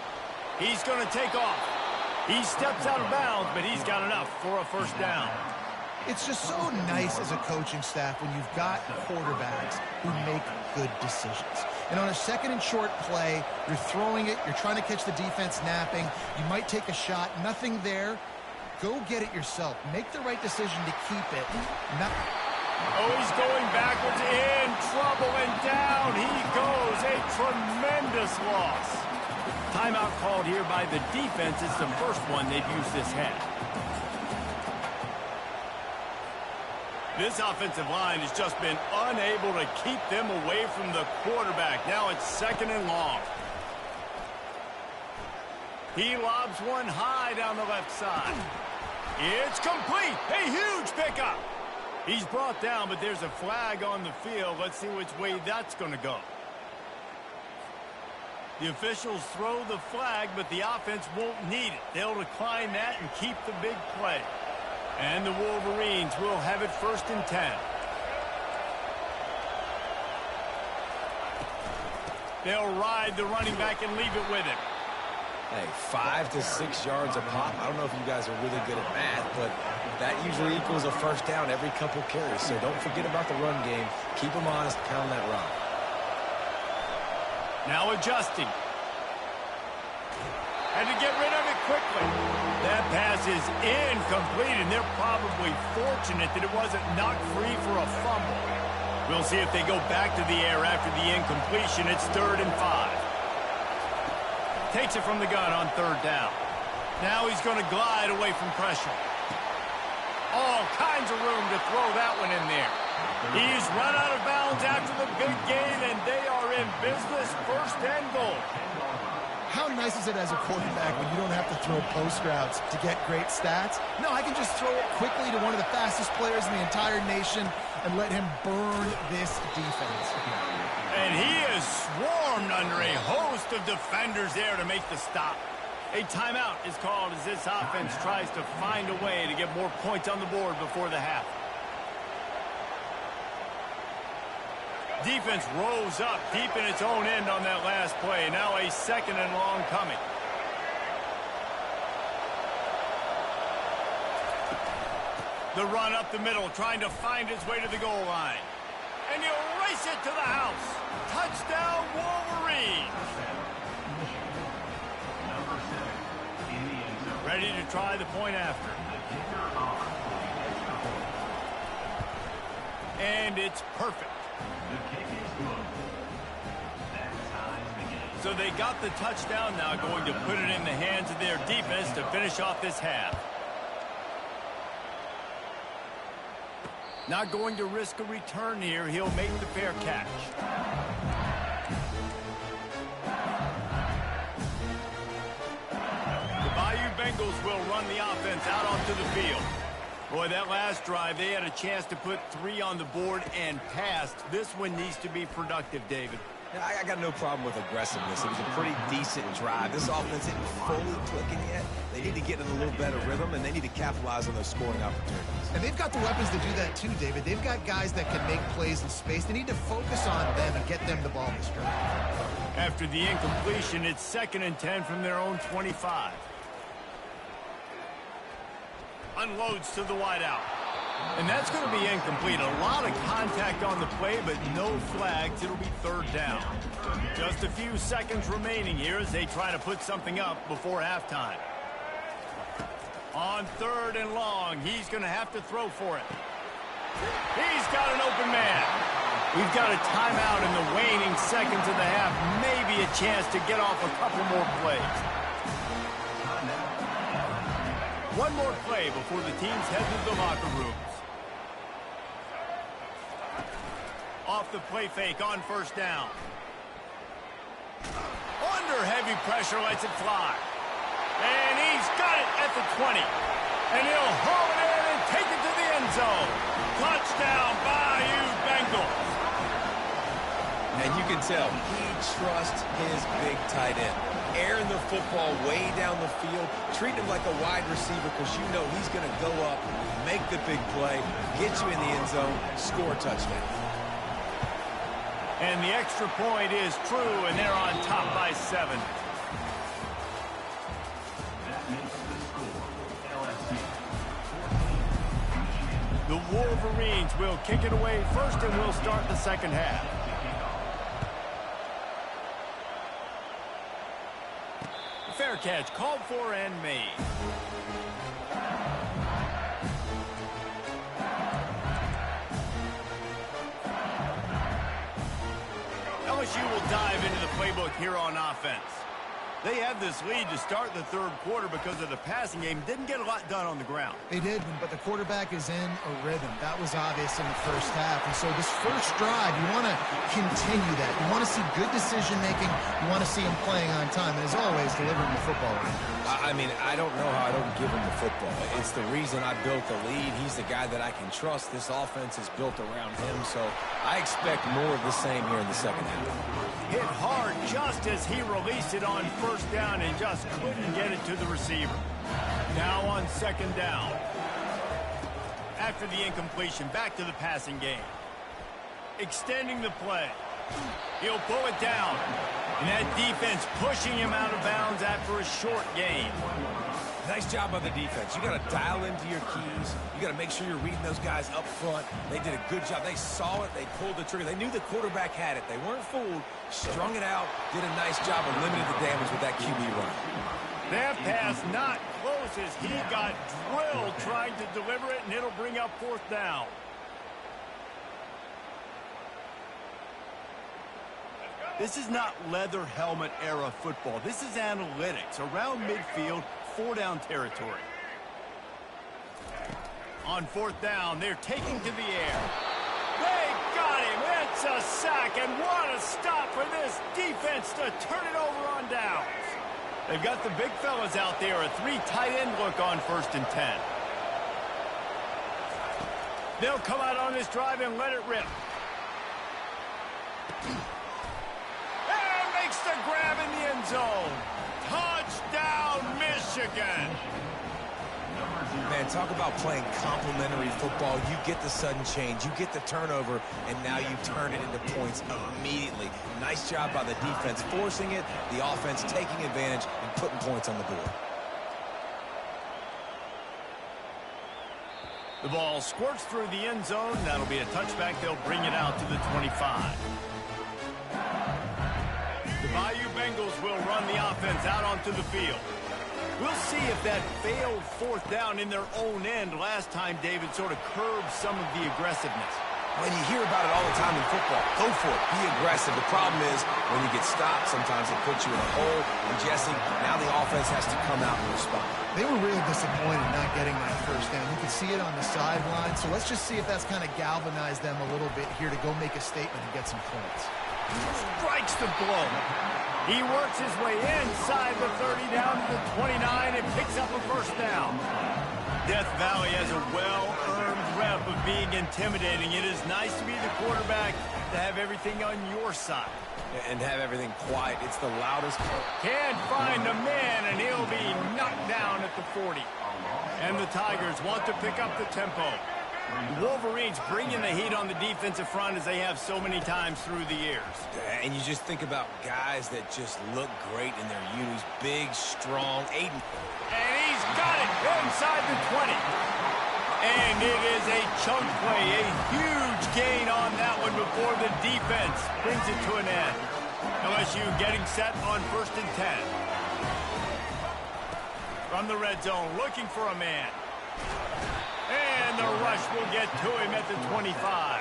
He's going to take off. He steps out of bounds, but he's got enough for a 1st down. It's just so nice as a coaching staff when you've got quarterbacks who make good decisions. And on a 2nd and short play, you're throwing it, you're trying to catch the defense napping, you might take a shot, nothing there. Go get it yourself. Make the right decision to keep it. Oh, he's going backwards, in trouble, and down he goes. A tremendous loss. Timeout called here by the defense. It's the first one they've used this half. This offensive line has just been unable to keep them away from the quarterback. Now it's 2nd and long. He lobs one high down the left side. It's complete. A huge pickup. He's brought down, but there's a flag on the field. Let's see which way that's going to go. The officials throw the flag, but the offense won't need it. They'll decline that and keep the big play. And the Wolverines will have it 1st and 10. They'll ride the running back and leave it with him. Hey, 5 to 6 yards a pop. I don't know if you guys are really good at math, but that usually equals a first down every couple carries. So don't forget about the run game. Keep them honest, pound that rock. Now adjusting. Had to get rid of it quickly. That pass is incomplete, and they're probably fortunate that it wasn't knocked free for a fumble. We'll see if they go back to the air after the incompletion. It's 3rd and 5. Takes it from the gun on 3rd down. Now he's going to glide away from pressure. All kinds of room to throw that one in there. He's run out of bounds after the big gain, and they are in business. 1st and goal. How nice is it as a quarterback when you don't have to throw post routes to get great stats? No, I can just throw it quickly to one of the fastest players in the entire nation and let him burn this defense. And he is swarmed under a host of defenders there to make the stop. A timeout is called as this offense tries to find a way to get more points on the board before the half. Defense rose up deep in its own end on that last play. Now a 2nd and long coming. The run up the middle, trying to find its way to the goal line. And he'll race it to the house. Touchdown, Wolverines. Ready to try the point after. And it's perfect. So they got the touchdown, now going to put it in the hands of their defense to finish off this half. Not going to risk a return here. He'll make the fair catch. The Bayou Bengals will run the offense out onto the field. Boy, that last drive, they had a chance to put 3 on the board and passed. This one needs to be productive, David. Yeah, I got no problem with aggressiveness. It was a pretty decent drive. This offense isn't fully clicking yet. They need to get in a little better rhythm, and they need to capitalize on those scoring opportunities. And they've got the weapons to do that too, David. They've got guys that can make plays in space. They need to focus on them and get them the ball this drive. After the incompletion, it's 2nd and 10 from their own 25. Unloads to the wideout. And that's going to be incomplete. A lot of contact on the play, but no flags. It'll be 3rd down. Just a few seconds remaining here as they try to put something up before halftime. On 3rd and long, he's going to have to throw for it. He's got an open man. We've got a timeout in the waning seconds of the half. Maybe a chance to get off a couple more plays. One more play before the teams head to the locker rooms. Off the play fake on 1st down. Under heavy pressure, lets it fly. And he's got it at the 20. And he'll haul it in and take it to the end zone. Touchdown, Bayou Bengals. And you can tell he trusts his big tight end. Airing the football way down the field, treat him like a wide receiver because you know he's going to go up, make the big play, get you in the end zone, score a touchdown. And the extra point is true, and they're on top by 7. The Wolverines will kick it away first, and we'll start the 2nd half. Fair catch called for and made. playbook here on offense. They have this lead to start the third quarter because of the passing game. Didn't get a lot done on the ground. They did, but the quarterback is in a rhythm. That was obvious in the first half. And so this first drive, you want to continue that. You want to see good decision-making. You want to see him playing on time. And as always, delivering the football. I mean, I don't know how I don't give him the football. It's the reason I built the lead. He's the guy that I can trust. This offense is built around him, so I expect more of the same here in the second half. Hit hard just as he released it on first down and just couldn't get it to the receiver. Now on second down. After the incompletion, back to the passing game. Extending the play. He'll pull it down. And that defense pushing him out of bounds after a short gain. Nice job by the defense. You got to dial into your keys. You got to make sure you're reading those guys up front. They did a good job. They saw it. They pulled the trigger. They knew the quarterback had it. They weren't fooled. Strung it out. Did a nice job of limiting the damage with that QB run. That pass not close as he got drilled trying to deliver it, and it'll bring up fourth down. This is not leather helmet era football. This is analytics. Around midfield, 4-down territory. On fourth down, they're taking to the air. They got him. It's a sack, and what a stop for this defense to turn it over on downs. They've got the big fellas out there, a 3 tight end look on 1st and 10. They'll come out on this drive and let it rip. The grab in the end zone. Touchdown, Michigan. Man, talk about playing complementary football. You get the sudden change, you get the turnover, and now you turn it into points immediately. Nice job by the defense forcing it, the offense taking advantage and putting points on the board. The ball squirts through the end zone. That'll be a touchback. They'll bring it out to the 25. The Bayou Bengals will run the offense out onto the field. We'll see if that failed fourth down in their own end last time, David, sort of curbed some of the aggressiveness. When you hear about it all the time in football, go for it, be aggressive. The problem is when you get stopped, sometimes it puts you in a hole. And Jesse, now the offense has to come out and respond. They were really disappointed not getting that first down. You can see it on the sideline. So let's just see if that's kind of galvanized them a little bit here to go make a statement and get some points. Strikes the blow. He works his way inside the 30 down to the 29 and picks up a first down. Death Valley has a well-earned rep of being intimidating. It is nice to be the quarterback, to have everything on your side. And have everything quiet. It's the loudest. Can't find a man, and he'll be knocked down at the 40. And the Tigers want to pick up the tempo. The Wolverines bringing the heat on the defensive front as they have so many times through the years. And you just think about guys that just look great in their youth. Big, strong, Aiden. And he's got it inside the 20. And it is a chunk play, a huge gain on that one before the defense brings it to an end. LSU getting set on 1st and 10. From the red zone, looking for a man. And the rush will get to him at the 25.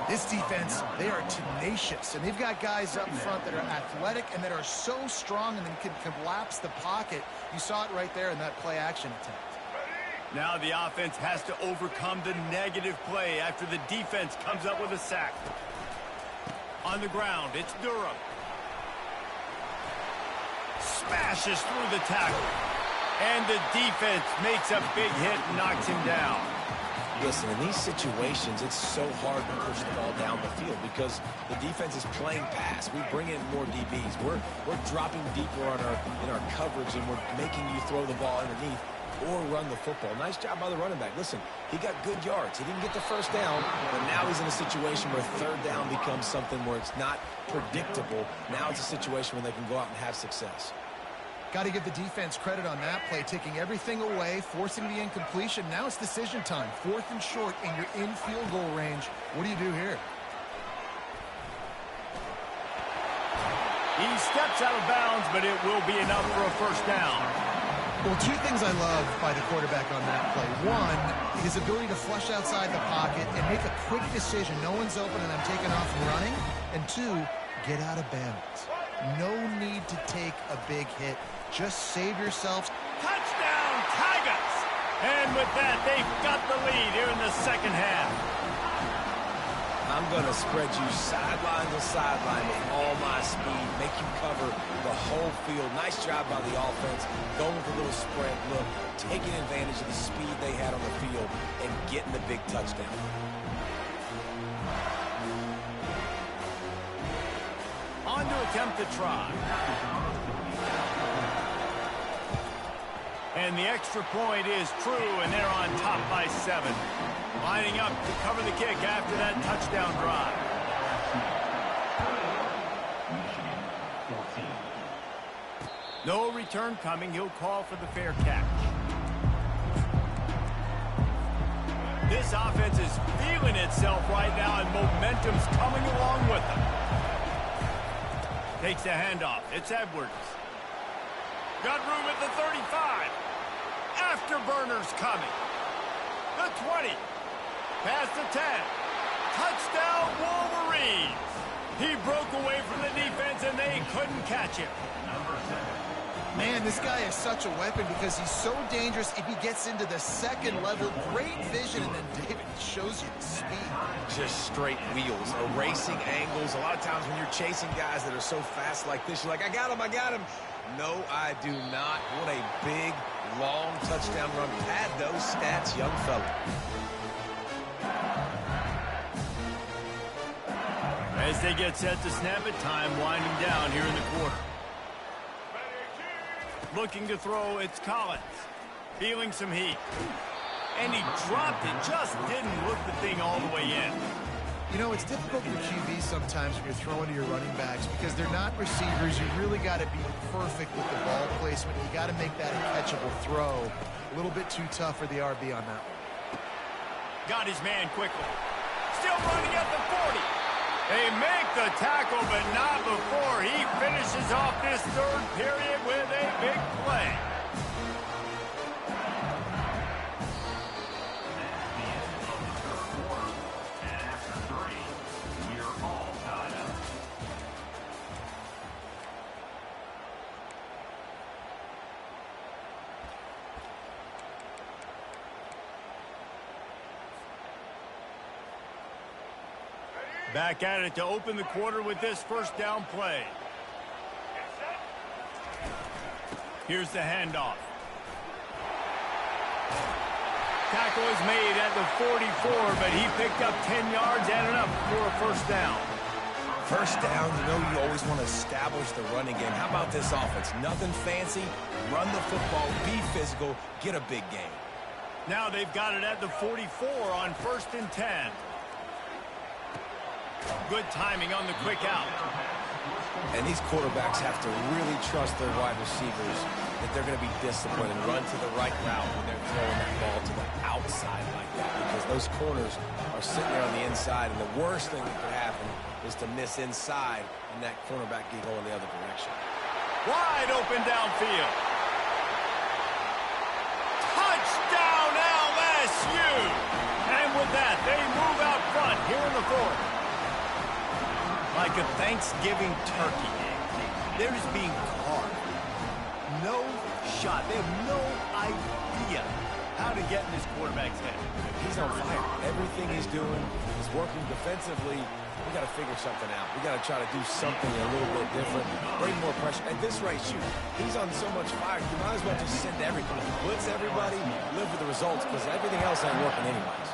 This defense, they are tenacious, and they've got guys up front that are athletic and that are so strong and then can collapse the pocket. You saw it right there in that play-action attempt. Now the offense has to overcome the negative play after the defense comes up with a sack. On the ground, it's Durham. Smashes through the tackle. And the defense makes a big hit and knocks him down. Listen, in these situations, it's so hard to push the ball down the field because the defense is playing pass. We bring in more DBs. We're dropping deeper in our coverage, and we're making you throw the ball underneath or run the football. Nice job by the running back. Listen, he got good yards. He didn't get the first down, but now he's in a situation where third down becomes something where it's not predictable. Now it's a situation where they can go out and have success. Got to give the defense credit on that play, taking everything away, forcing the incompletion. Now it's decision time. 4th and short, and you're in field goal range. What do you do here? He steps out of bounds, but it will be enough for a first down. Well, 2 things I love by the quarterback on that play. 1, his ability to flush outside the pocket and make a quick decision. No one's open, and I'm taking off and running. And 2, get out of bounds. No need to take a big hit. Just save yourselves. Touchdown, Tigers! And with that, they've got the lead here in the second half. I'm going to spread you sideline to sideline with all my speed, make you cover the whole field. Nice job by the offense, going with a little sprint look, taking advantage of the speed they had on the field, and getting the big touchdown. On to attempt to try. And the extra point is true, and they're on top by 7. Lining up to cover the kick after that touchdown drive. No return coming. He'll call for the fair catch. This offense is feeling itself right now, and momentum's coming along with them. Takes the handoff. It's Edwards. Got room at the 35. Afterburners coming. The 20. Past the 10. Touchdown, Wolverines. He broke away from the defense, and they couldn't catch him. Man, this guy is such a weapon because he's so dangerous if he gets into the second level. Great vision, and then David shows you the speed. Just straight wheels, erasing angles. A lot of times when you're chasing guys that are so fast like this, you're like, I got him, I got him. No, I do not. What a big, long touchdown run. Pad those stats, young fella. As they get set to snap it, time winding down here in the quarter. Looking to throw, it's Collins. Feeling some heat. And he dropped it, just didn't look the thing all the way in. You know, it's difficult for QBs sometimes when you're throwing to your running backs because they're not receivers. You really got to be perfect with the ball placement. You got to make that a catchable throw. A little bit too tough for the RB on that one. Got his man quickly. Still running at the 40. They make the tackle, but not before he finishes off this third period with a big play. Back at it to open the quarter with this first down play. Here's the handoff. Tackle is made at the 44, but he picked up 10 yards and enough for a first down. First down, you know you always want to establish the running game. How about this offense? Nothing fancy. Run the football, be physical, get a big game. Now they've got it at the 44 on 1st and 10. Good timing on the quick out. And these quarterbacks have to really trust their wide receivers that they're going to be disciplined and run to the right route when they're throwing that ball to the outside like that, because those corners are sitting there on the inside, and the worst thing that could happen is to miss inside and that cornerback get going the other direction. Wide open downfield. Touchdown LSU! And with that, they move out front here in the fourth. Like a Thanksgiving turkey. They're just being carved. No shot. They have no idea how to get in this quarterback's head. He's on fire. Everything he's doing is working defensively. We got to figure something out. We got to try to do something a little bit different. Bring more pressure. At this rate, shoot, he's on so much fire. You might as well just send everything. Blitz everybody, live with the results, because everything else ain't working anyways.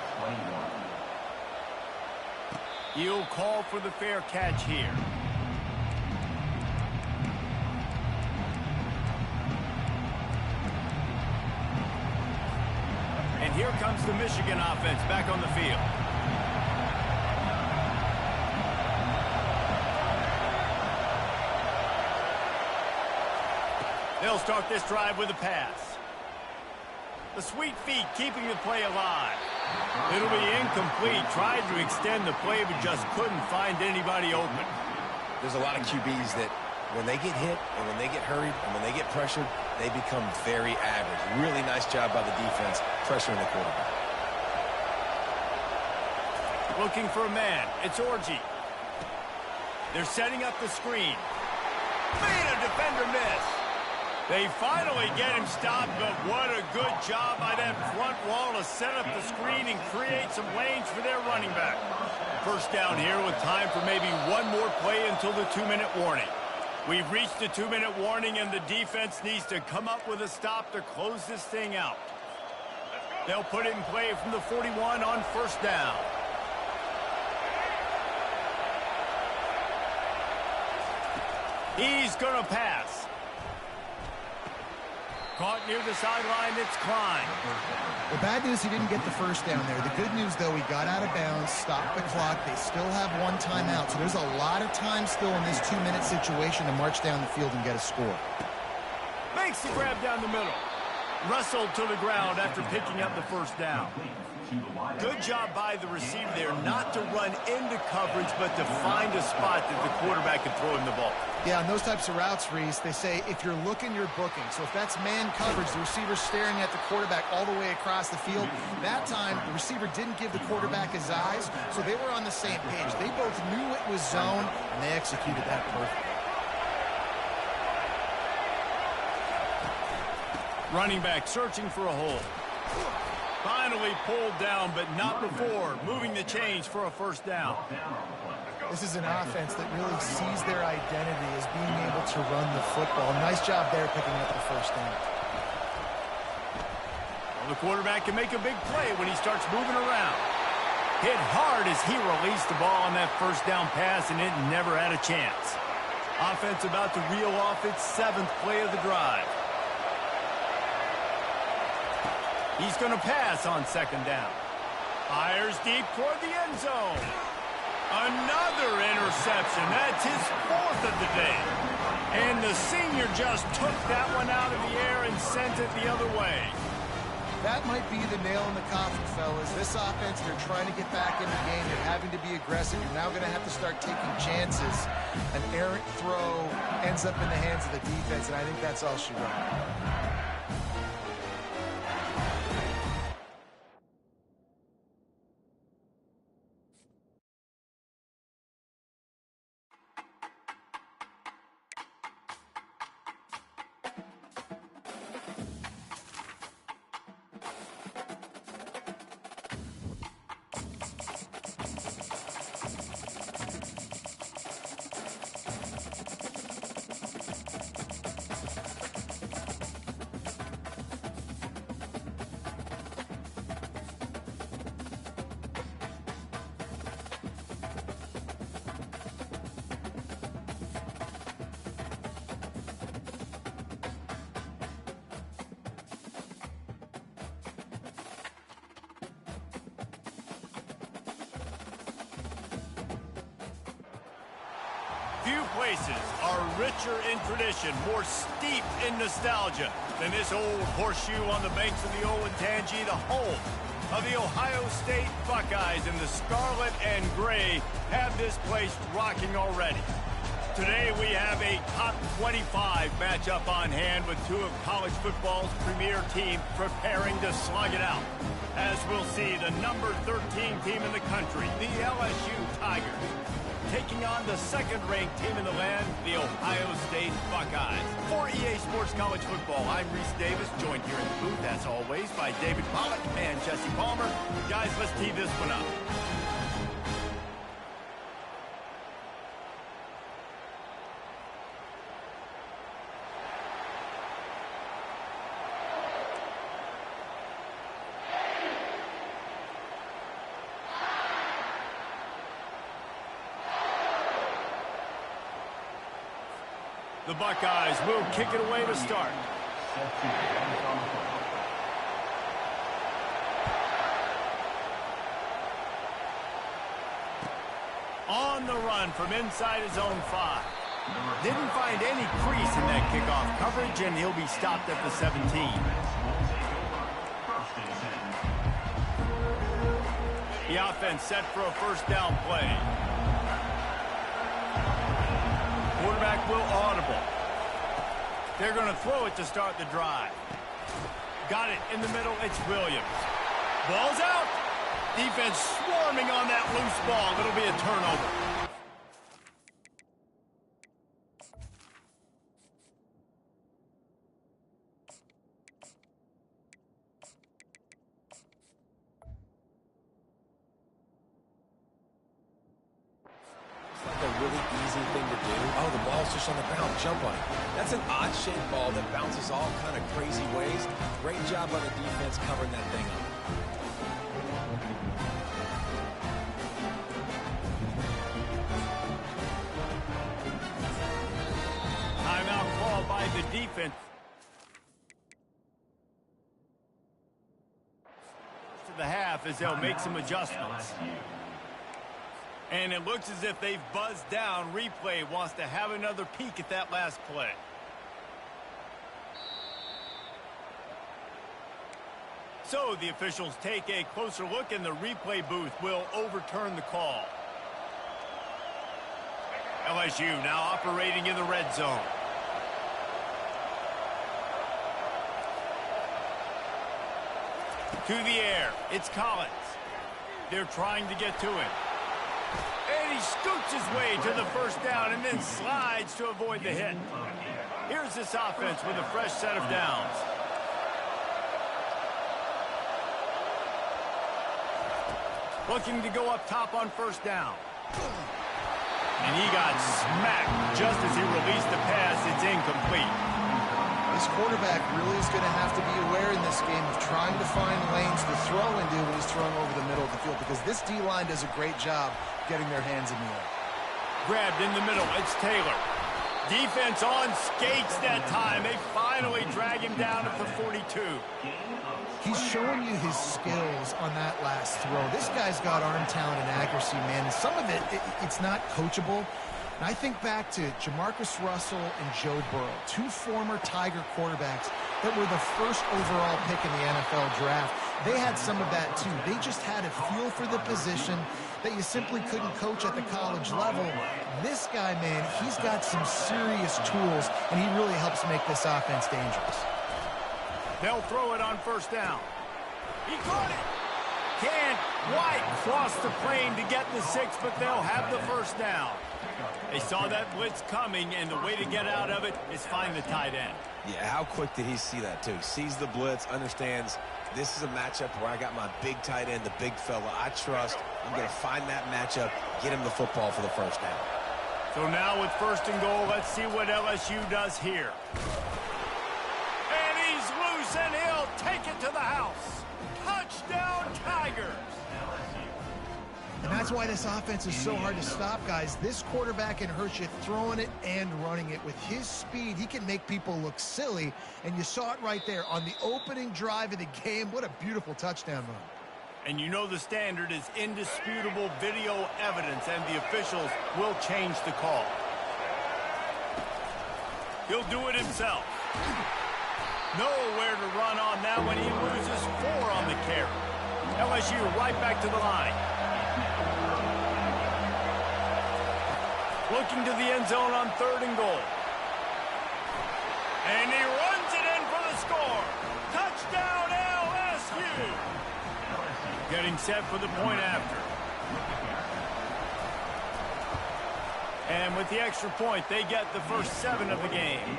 He'll call for the fair catch here. And here comes the Michigan offense back on the field. They'll start this drive with a pass. The sweet feet keeping the play alive. It'll be incomplete. Tried to extend the play, but just couldn't find anybody open. There's a lot of QBs that when they get hit and when they get hurried and when they get pressured, they become very average. Really nice job by the defense pressuring the quarterback. Looking for a man. It's Orji. They're setting up the screen. Made a defender miss. They finally get him stopped, but what a good job by that front wall to set up the screen and create some lanes for their running back. First down here with time for maybe one more play until the 2-minute warning. We've reached the 2-minute warning, and the defense needs to come up with a stop to close this thing out. They'll put it in play from the 41 on first down. He's going to pass. Caught near the sideline, it's Klein. The bad news, he didn't get the first down there. The good news, though, he got out of bounds, stopped the clock. They still have one timeout, so there's a lot of time still in this 2-minute situation to march down the field and get a score. Makes the grab down the middle. Wrestled to the ground after picking up the first down. Good job by the receiver there not to run into coverage, but to find a spot that the quarterback can throw him the ball. Yeah, on those types of routes, Reese, they say if you're looking, you're booking. So if that's man coverage, the receiver's staring at the quarterback all the way across the field. That time, the receiver didn't give the quarterback his eyes, so they were on the same page. They both knew it was zone, and they executed that perfectly. Running back searching for a hole. Finally pulled down, but not before moving the chains for a first down. This is an offense that really sees their identity as being able to run the football. Nice job there picking up the first down. Well, the quarterback can make a big play when he starts moving around. Hit hard as he released the ball on that first down pass, and it never had a chance. Offense about to reel off its 7th play of the drive. He's going to pass on second down. Fires deep toward the end zone. Another interception. That's his 4th of the day. And the senior just took that one out of the air and sent it the other way. That might be the nail in the coffin, fellas. This offense, they're trying to get back in the game. They're having to be aggressive. You're now going to have to start taking chances. An errant throw ends up in the hands of the defense, and I think that's all she wrote. Few places are richer in tradition, more steeped in nostalgia than this old horseshoe on the banks of the Olentangy, the home of the Ohio State Buckeyes, and the scarlet and gray have this place rocking already. Today we have a top 25 matchup on hand with two of college football's premier teams preparing to slug it out. As we'll see, the number 13 team in the country, the LSU Tigers, taking on the second-ranked team in the land, the Ohio State Buckeyes. For EA Sports College Football, I'm Reese Davis, joined here in the booth, as always, by David Pollack and Jesse Palmer. Guys, let's tee this one up. The Buckeyes will kick it away to start. On the run from inside his own 5. Didn't find any crease in that kickoff coverage, and he'll be stopped at the 17. The offense set for a first down play. Quarterback will audible. They're going to throw it to start the drive. Got it in the middle. It's Williams. Ball's out. Defense swarming on that loose ball. It'll be a turnover. thing to do. Oh, the ball's just on the ground. Jump on it. That's an odd-shaped ball that bounces all kind of crazy ways. Great job by the defense covering that thing up. Timeout called by the defense. To the half as they'll make some adjustments. And it looks as if they've buzzed down. Replay wants to have another peek at that last play. So the officials take a closer look, and the replay booth will overturn the call. LSU now operating in the red zone. To the air, it's Collins. They're trying to get to him. And he scoots his way to the first down and then slides to avoid the hit. Here's this offense with a fresh set of downs. Looking to go up top on first down. And he got smacked just as he released the pass. It's incomplete. This quarterback really is going to have to be aware in this game of trying to find lanes to throw into when he's throwing over the middle of the field, because this D-line does a great job getting their hands in the air. Grabbed in the middle. It's Taylor. Defense on skates that time. They finally drag him down at the 42. He's showing you his skills on that last throw. This guy's got arm talent and accuracy, man. And some of it's not coachable. And I think back to Jamarcus Russell and Joe Burrow, two former Tiger quarterbacks that were the first overall pick in the NFL draft. They had some of that too. They just had a feel for the position that you simply couldn't coach at the college level. This guy, man, he's got some serious tools, and he really helps make this offense dangerous. They'll throw it on first down. He caught it. Can't quite cross the plane to get the 6, but they'll have the first down. They saw that blitz coming, and the way to get out of it is find the tight end. Yeah, how quick did he see that, too? Sees the blitz, understands this is a matchup where I got my big tight end, the big fella I trust. I'm going to find that matchup, get him the football for the first down. So now with first and goal, let's see what LSU does here. And he's loose, and he'll take it to the house. Touchdown, Tigers. And that's why this offense is so hard to stop, guys. This quarterback can hurt you throwing it and running it. With his speed, he can make people look silly. And you saw it right there on the opening drive of the game. What a beautiful touchdown run. And you know the standard is indisputable video evidence, and the officials will change the call. He'll do it himself. Nowhere to run on that one. He loses 4 on the carry. LSU right back to the line. Looking to the end zone on third and goal. And he runs it in for the score. Touchdown, LSU. Getting set for the point after. And with the extra point, they get the first 7 of the game.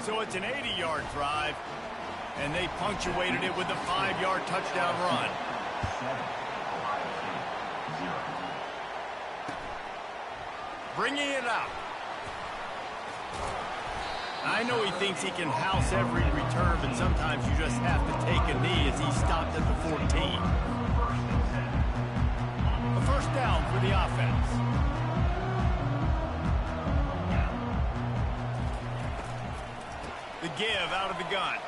So it's an 80-yard drive, and they punctuated it with a 5-yard touchdown run. Bringing it out. I know he thinks he can house every return, but sometimes you just have to take a knee as he stopped at the 14. A first down for the offense. The give out of the gun.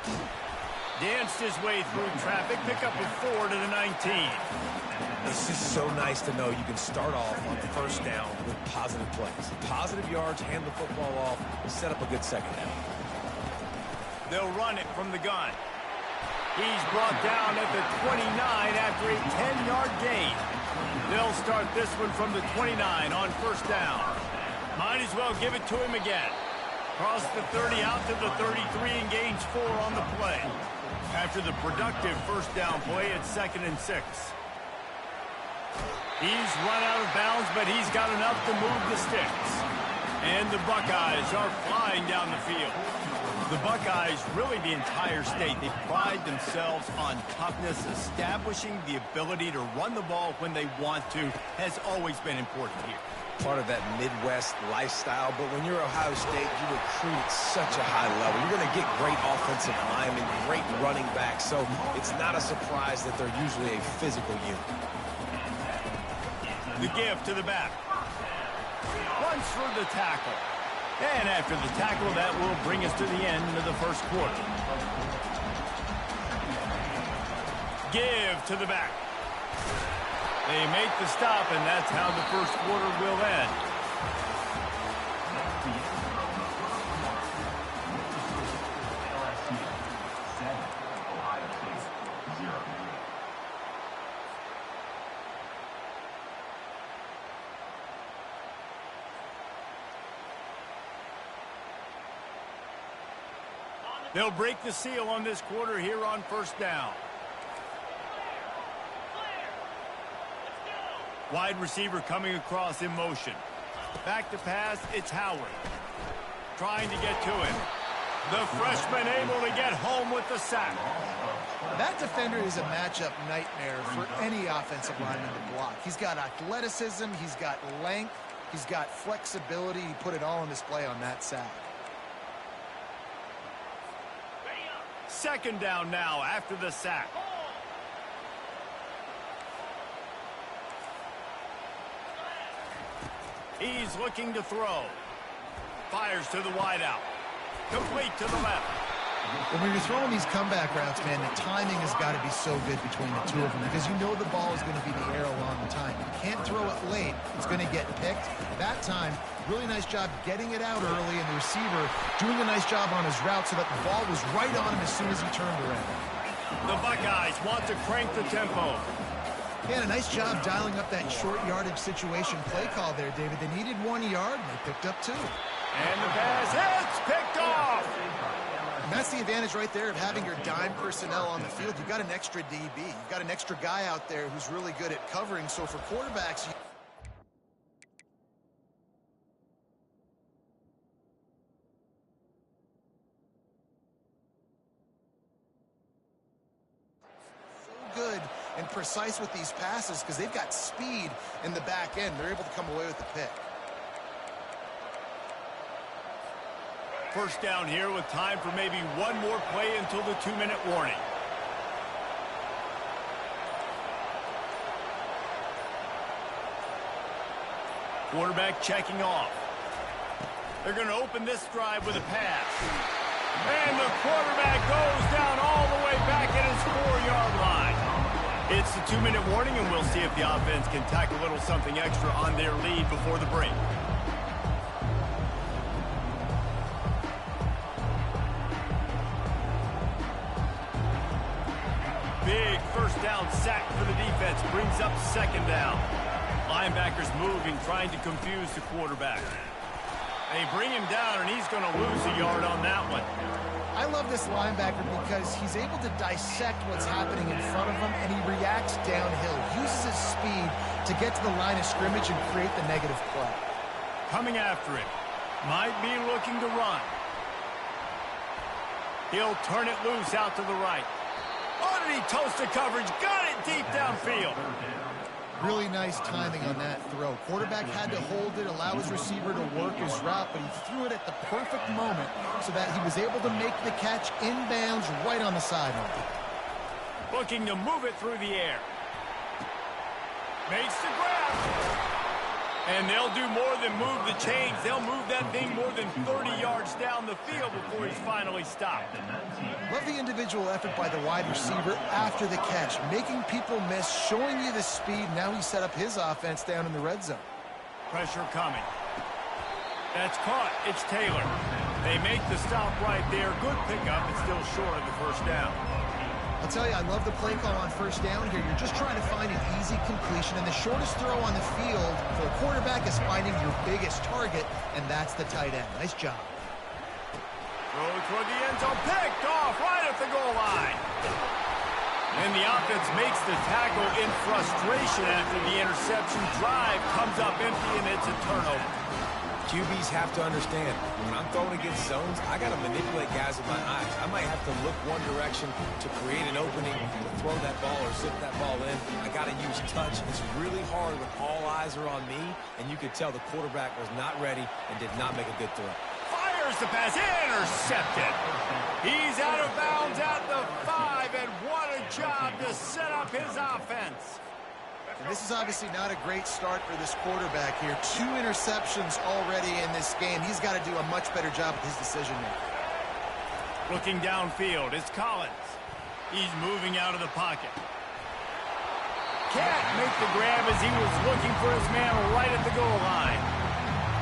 Danced his way through traffic. Pick up a 4 to the 19. It's just so nice to know you can start off on first down with positive plays. Positive yards, hand the football off, and set up a good second down. They'll run it from the gun. He's brought down at the 29 after a 10-yard gain. They'll start this one from the 29 on first down. Might as well give it to him again. Cross the 30 out to the 33 and gains 4 on the play. After the productive first down play, it's 2nd and 6. He's run out of bounds, but he's got enough to move the sticks. And the Buckeyes are flying down the field. The Buckeyes, really the entire state, they pride themselves on toughness. Establishing the ability to run the ball when they want to has always been important here. part of that Midwest lifestyle, but when you're Ohio State, you recruit at such a high level. You're going to get great offensive linemen, great running backs, so it's not a surprise that they're usually a physical unit. The give to the back. Runs for the tackle. And after the tackle, that will bring us to the end of the first quarter. Give to the back. They make the stop, and that's how the first quarter will end. They'll break the seal on this quarter here on first down. Wide receiver coming across in motion. Back to pass, it's Howard. Trying to get to him. The freshman able to get home with the sack. That defender is a matchup nightmare for any offensive lineman to block. He's got athleticism, he's got length, he's got flexibility. He put it all on display on that sack. Second down now after the sack. He's looking to throw. Fires to the wideout. Complete to the left. When you're throwing these comeback routes, man, the timing has got to be so good between the two of them because you know the ball is going to be the air along the time. You can't throw it late. It's going to get picked. That time, really nice job getting it out early, and the receiver doing a nice job on his route so that the ball was right on him as soon as he turned around. The Buckeyes want to crank the tempo. Yeah, a nice job dialing up that short yardage situation play call there, David. They needed 1 yard, and they picked up 2. And the pass hits, picked off. And that's the advantage right there of having your dime personnel on the field. You've got an extra DB. You've got an extra guy out there who's really good at covering. So for quarterbacks, good and precise with these passes because they've got speed in the back end. They're able to come away with the pick. First down here with time for maybe one more play until the 2-minute warning. Quarterback checking off. They're going to open this drive with a pass. And the quarterback goes down all the way back at his 4-yard line. It's the 2-minute warning, and we'll see if the offense can tack a little something extra on their lead before the break. Big first down sack for the defense brings up second down. Linebackers moving, trying to confuse the quarterback. They bring him down, and he's going to lose a yard on that one. I love this linebacker because he's able to dissect what's happening in front of him, and he reacts downhill, uses his speed to get to the line of scrimmage and create the negative play. Coming after it. Might be looking to run. He'll turn it loose out to the right. Oh, did he toast the coverage? Got it deep downfield. Really nice timing on that throw. Quarterback had to hold it, allow his receiver to work his route, but he threw it at the perfect moment so that he was able to make the catch inbounds right on the sideline. Looking to move it through the air. Makes the grab. And they'll do more than move the chains. They'll move that thing more than 30 yards down the field before he's finally stopped. Love the individual effort by the wide receiver after the catch, making people miss, showing you the speed. Now he set up his offense down in the red zone. Pressure coming. That's caught. It's Taylor. They make the stop right there. Good pickup. It's still short of the first down. I'll tell you, I love the play call on first down here. You're just trying to find an easy completion, and the shortest throw on the field for a quarterback is finding your biggest target, and that's the tight end. Nice job. Throw toward the end zone, picked off right at the goal line. And the offense makes the tackle in frustration after the interception. Drive comes up empty, and it's a turnover. QBs have to understand, when I'm throwing against zones, I got to manipulate guys with my eyes. I might have to look one direction to create an opening to throw that ball or zip that ball in. I got to use touch. It's really hard when all eyes are on me, and you could tell the quarterback was not ready and did not make a good throw. Fires the pass, intercepted. He's out of bounds at the 5, and what a job to set up his offense. And this is obviously not a great start for this quarterback here. 2 interceptions already in this game. He's got to do a much better job with his decision-making. Looking downfield, it's Collins. He's moving out of the pocket. Can't make the grab as he was looking for his man right at the goal line.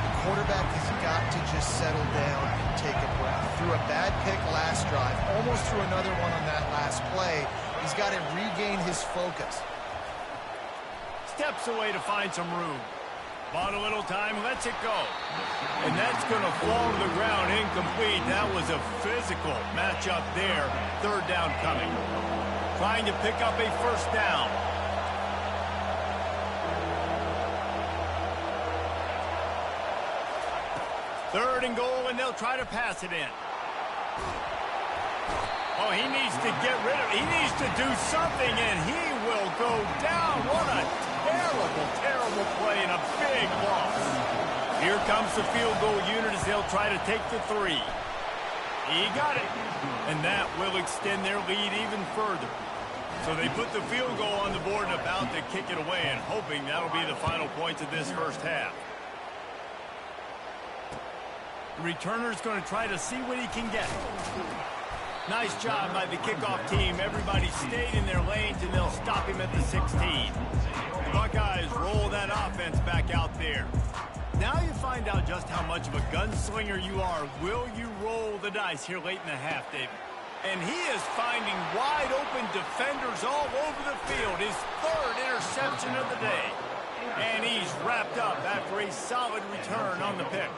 The quarterback has got to just settle down and take a breath. Threw a bad pick last drive, almost threw another one on that last play. He's got to regain his focus. Steps away to find some room. Bought a little time, lets it go. And that's going to fall to the ground incomplete. That was a physical matchup there. 3rd down coming. Trying to pick up a 1st down. Third and goal, and they'll try to pass it in. Oh, he needs to get rid of it. He needs to do something, and he will go down. What a terrible, terrible play and a big loss. Here comes the field goal unit as they'll try to take the 3. He got it, and that will extend their lead even further. So they put the field goal on the board and about to kick it away, and hoping that'll be the final points of this 1st half. The returner's going to try to see what he can get. Nice job by the kickoff team. Everybody stayed in their lanes, and they'll stop him at the 16. The Buckeyes roll that offense back out there. Now you find out just how much of a gunslinger you are. Will you roll the dice here late in the half, David? And he is finding wide-open defenders all over the field. His 3rd interception of the day. And he's wrapped up after a solid return on the pick.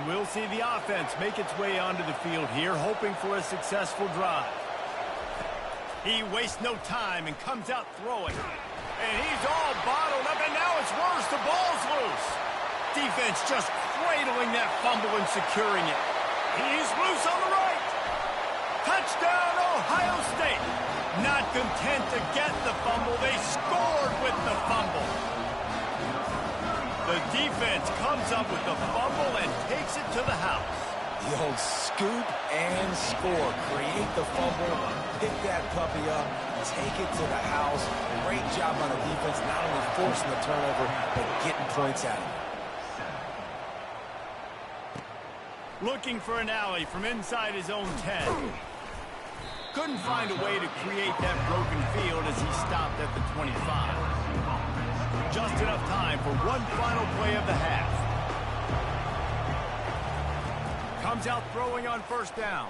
We'll see the offense make its way onto the field here, hoping for a successful drive. He wastes no time and comes out throwing. And he's all bottled up, and now it's worse. The ball's loose. Defense just cradling that fumble and securing it. He's loose on the right. Touchdown, Ohio State. Not content to get the fumble, they scored with the fumble. The defense comes up with the fumble and takes it to the house. The old scoop and score. Create the fumble, pick that puppy up, take it to the house. Great job on the defense, not only forcing the turnover, but getting points out of it. Looking for an alley from inside his own 10. Couldn't find a way to create that broken field as he stopped at the 25. Just enough time for one final play of the half. Comes out throwing on 1st down.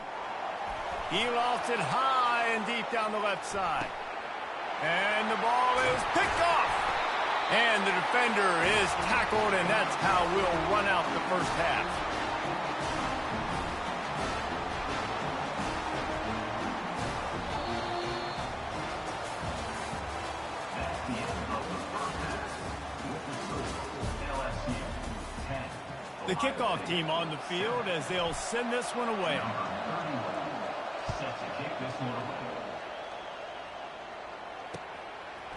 He lost it high and deep down the left side. And the ball is picked off. And the defender is tackled, and that's how we'll run out the 1st half. The kickoff team on the field as they'll send this one away.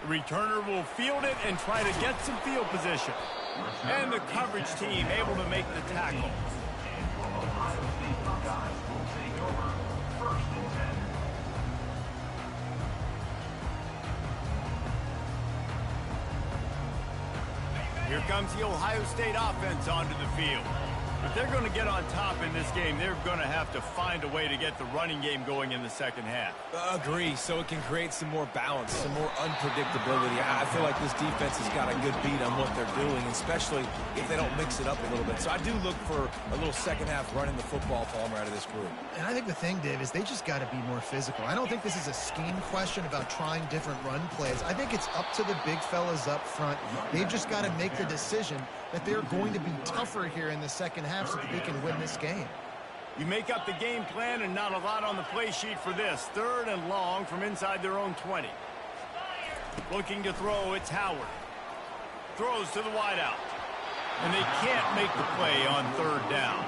The returner will field it and try to get some field position. And the coverage team able to make the tackle. Here comes the Ohio State offense onto the field. If they're going to get on top in this game, they're going to have to find a way to get the running game going in the 2nd half. Agree, so it can create some more balance, some more unpredictability. I feel like this defense has got a good beat on what they're doing, especially if they don't mix it up a little bit. So I do look for a little 2nd half running the football, Palmer, out of this group. And I think the thing, Dave, is they just got to be more physical. I don't think this is a scheme question about trying different run plays. I think it's up to the big fellas up front. They've just got to make the decision that they're going to be tougher here in the 2nd half so that they can win this game. You make up the game plan and not a lot on the play sheet for this. 3rd and long from inside their own 20. Looking to throw, it's Howard. Throws to the wideout. And they can't make the play on 3rd down.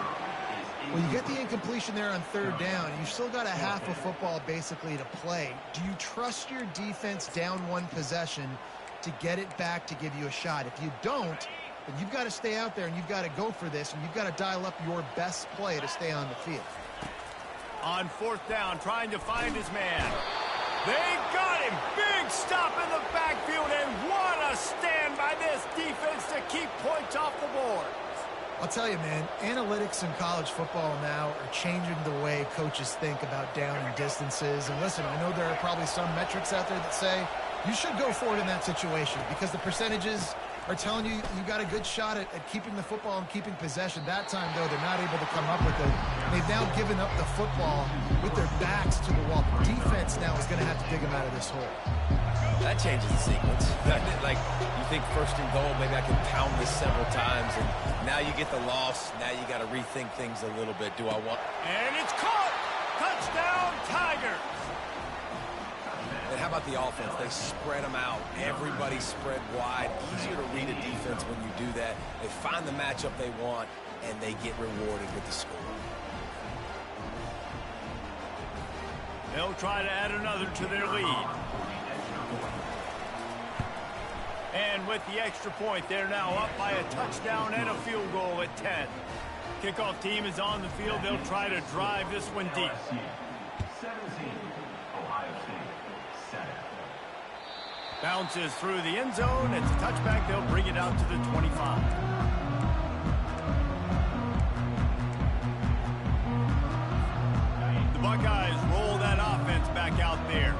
Well, you get the incompletion there on 3rd down. You've still got a half of football basically to play. Do you trust your defense down 1 possession to get it back to give you a shot? If you don't, then you've got to stay out there and you've got to go for this, and you've got to dial up your best play to stay on the field. On 4th down, trying to find his man. They got him. Big stop in the backfield, and what a stand by this defense to keep points off the board. I'll tell you, man, analytics in college football now are changing the way coaches think about down and distances. And listen, I know there are probably some metrics out there that say you should go for it in that situation because the percentages are telling you you got a good shot at keeping the football and keeping possession. That time, though, they're not able to come up with it. They've now given up the football with their backs to the wall. The defense now is going to have to dig them out of this hole. That changes the sequence. Like, you think 1st and goal, maybe I can pound this several times, and now you get the loss. Now you got to rethink things a little bit. Do I want... And it's caught! Touchdown, Tigers! And how about the offense? They spread them out. Everybody spread wide. Easier to read a defense when you do that. They find the matchup they want, and they get rewarded with the score. They'll try to add another to their lead. And with the extra point, they're now up by a touchdown and a field goal at 10. Kickoff team is on the field. They'll try to drive this one deep. Bounces through the end zone. It's a touchback. They'll bring it out to the 25. The Buckeyes roll that offense back out there.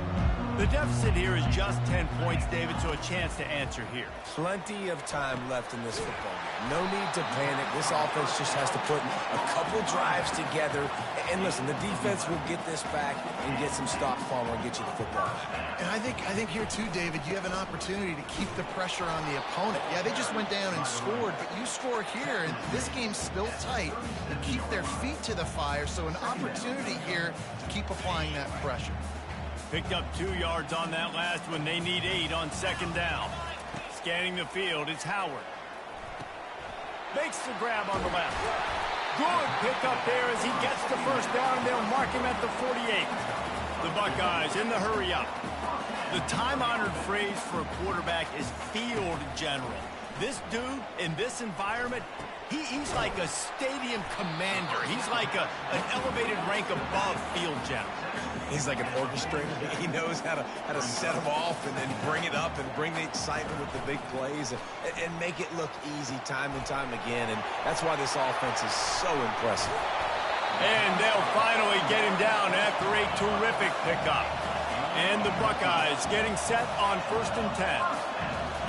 The deficit here is just 10 points, David, so a chance to answer here. Plenty of time left in this football game. No need to panic. This offense just has to put a couple drives together. And listen, the defense will get this back and get some stop form and get you the football. And I think here too, David, you have an opportunity to keep the pressure on the opponent. Yeah, they just went down and scored, but you score here, and this game's still tight. You keep their feet to the fire, so an opportunity here to keep applying that pressure. Picked up 2 yards on that last one. They need 8 on 2nd down. Scanning the field, it's Howard. Makes the grab on the left. Good pickup there as he gets the 1st down. They'll mark him at the 48. The Buckeyes in the hurry up. The time-honored phrase for a quarterback is field general. This dude in this environment, he's like a stadium commander. He's like an elevated rank above field general. He's like an orchestrator. He knows how to set them off and then bring it up and bring the excitement with the big plays and make it look easy time and time again. And that's why this offense is so impressive. And they'll finally get him down after a terrific pickup. And the Buckeyes getting set on 1st and 10.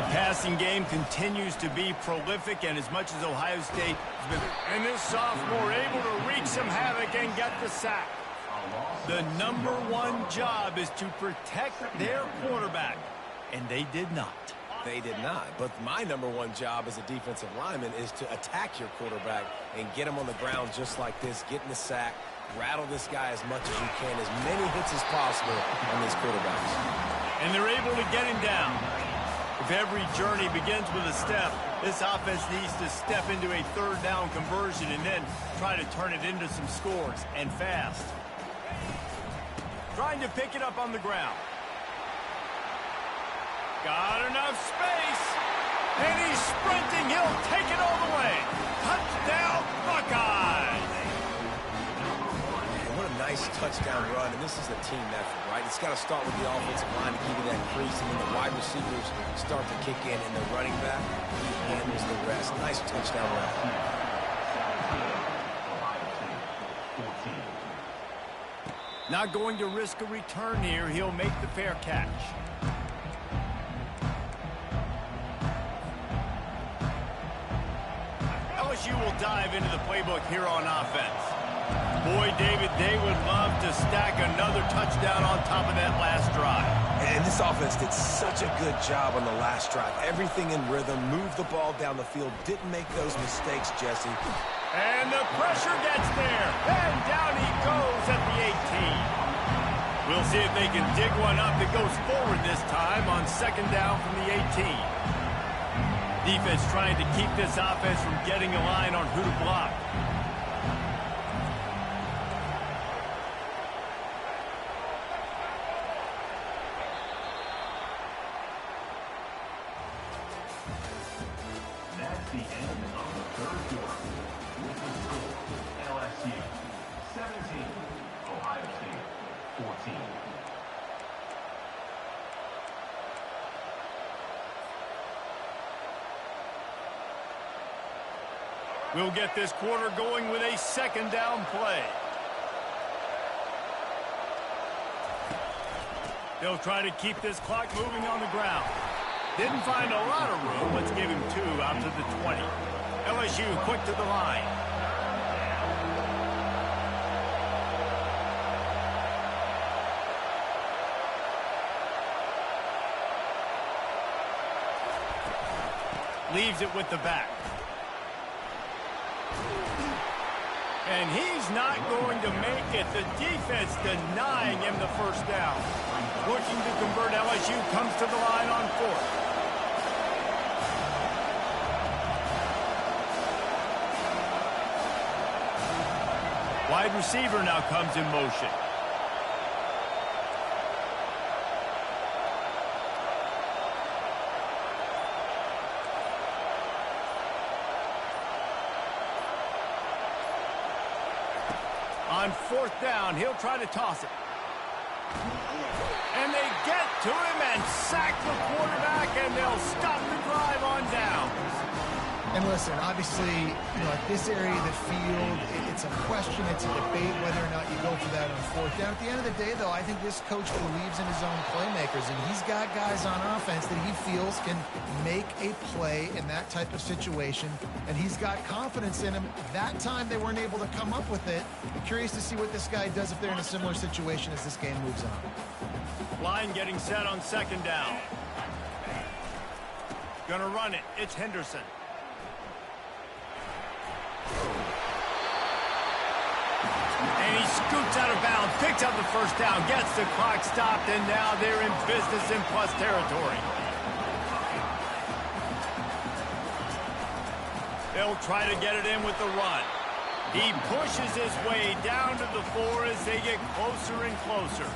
The passing game continues to be prolific, and as much as Ohio State has been... And this sophomore able to wreak some havoc and get the sack. The #1 job is to protect their quarterback, and they did not. They did not. But my #1 job as a defensive lineman is to attack your quarterback and get him on the ground just like this, get in the sack, rattle this guy as much as you can, as many hits as possible on these quarterbacks. And they're able to get him down. If every journey begins with a step, this offense needs to step into a 3rd down conversion and then try to turn it into some scores, and fast. Trying to pick it up on the ground. Got enough space. And he's sprinting. He'll take it all the way. Touchdown, Buckeyes. And what a nice touchdown run. And this is a team effort, right? It's got to start with the offensive line to keep it that crease. And then the wide receivers start to kick in. And the running back, he handles the rest. Nice touchdown run. Not going to risk a return here. He'll make the fair catch. LSU will dive into the playbook here on offense. Boy, David, they would love to stack another touchdown on top of that last drive. And this offense did such a good job on the last drive. Everything in rhythm, moved the ball down the field, didn't make those mistakes, Jesse. And the pressure gets there. And down he goes at the 18. We'll see if they can dig one up that goes forward this time on second down from the 18. Defense trying to keep this offense from getting a line on who to block. That's the end of the third quarter. With the score, LSU 17, Ohio State 14. We'll get this quarter going with a second down play. They'll try to keep this clock moving on the ground. Didn't find a lot of room. Let's give him 2 out to the 20. LSU quick to the line. Leaves it with the back. And he's not going to make it. The defense denying him the first down. Looking to convert, LSU comes to the line on 4th. Wide receiver now comes in motion. On 4th down, he'll try to toss it. And they get to him and sack the quarterback, and they'll stop the drive on down. And listen, obviously, at this area of the field, it's a question, it's a debate whether or not you go for that on 4th down. At the end of the day, though, I think this coach believes in his own playmakers, and he's got guys on offense that he feels can make a play in that type of situation, and he's got confidence in him. That time, they weren't able to come up with it. Curious to see what this guy does if they're in a similar situation as this game moves on. Line getting set on second down. Gonna run it. It's Henderson. And he scoots out of bounds, picks up the first down, gets the clock stopped, and now they're in business in plus territory. They'll try to get it in with the run. He pushes his way down to the 4 as they get closer and closer.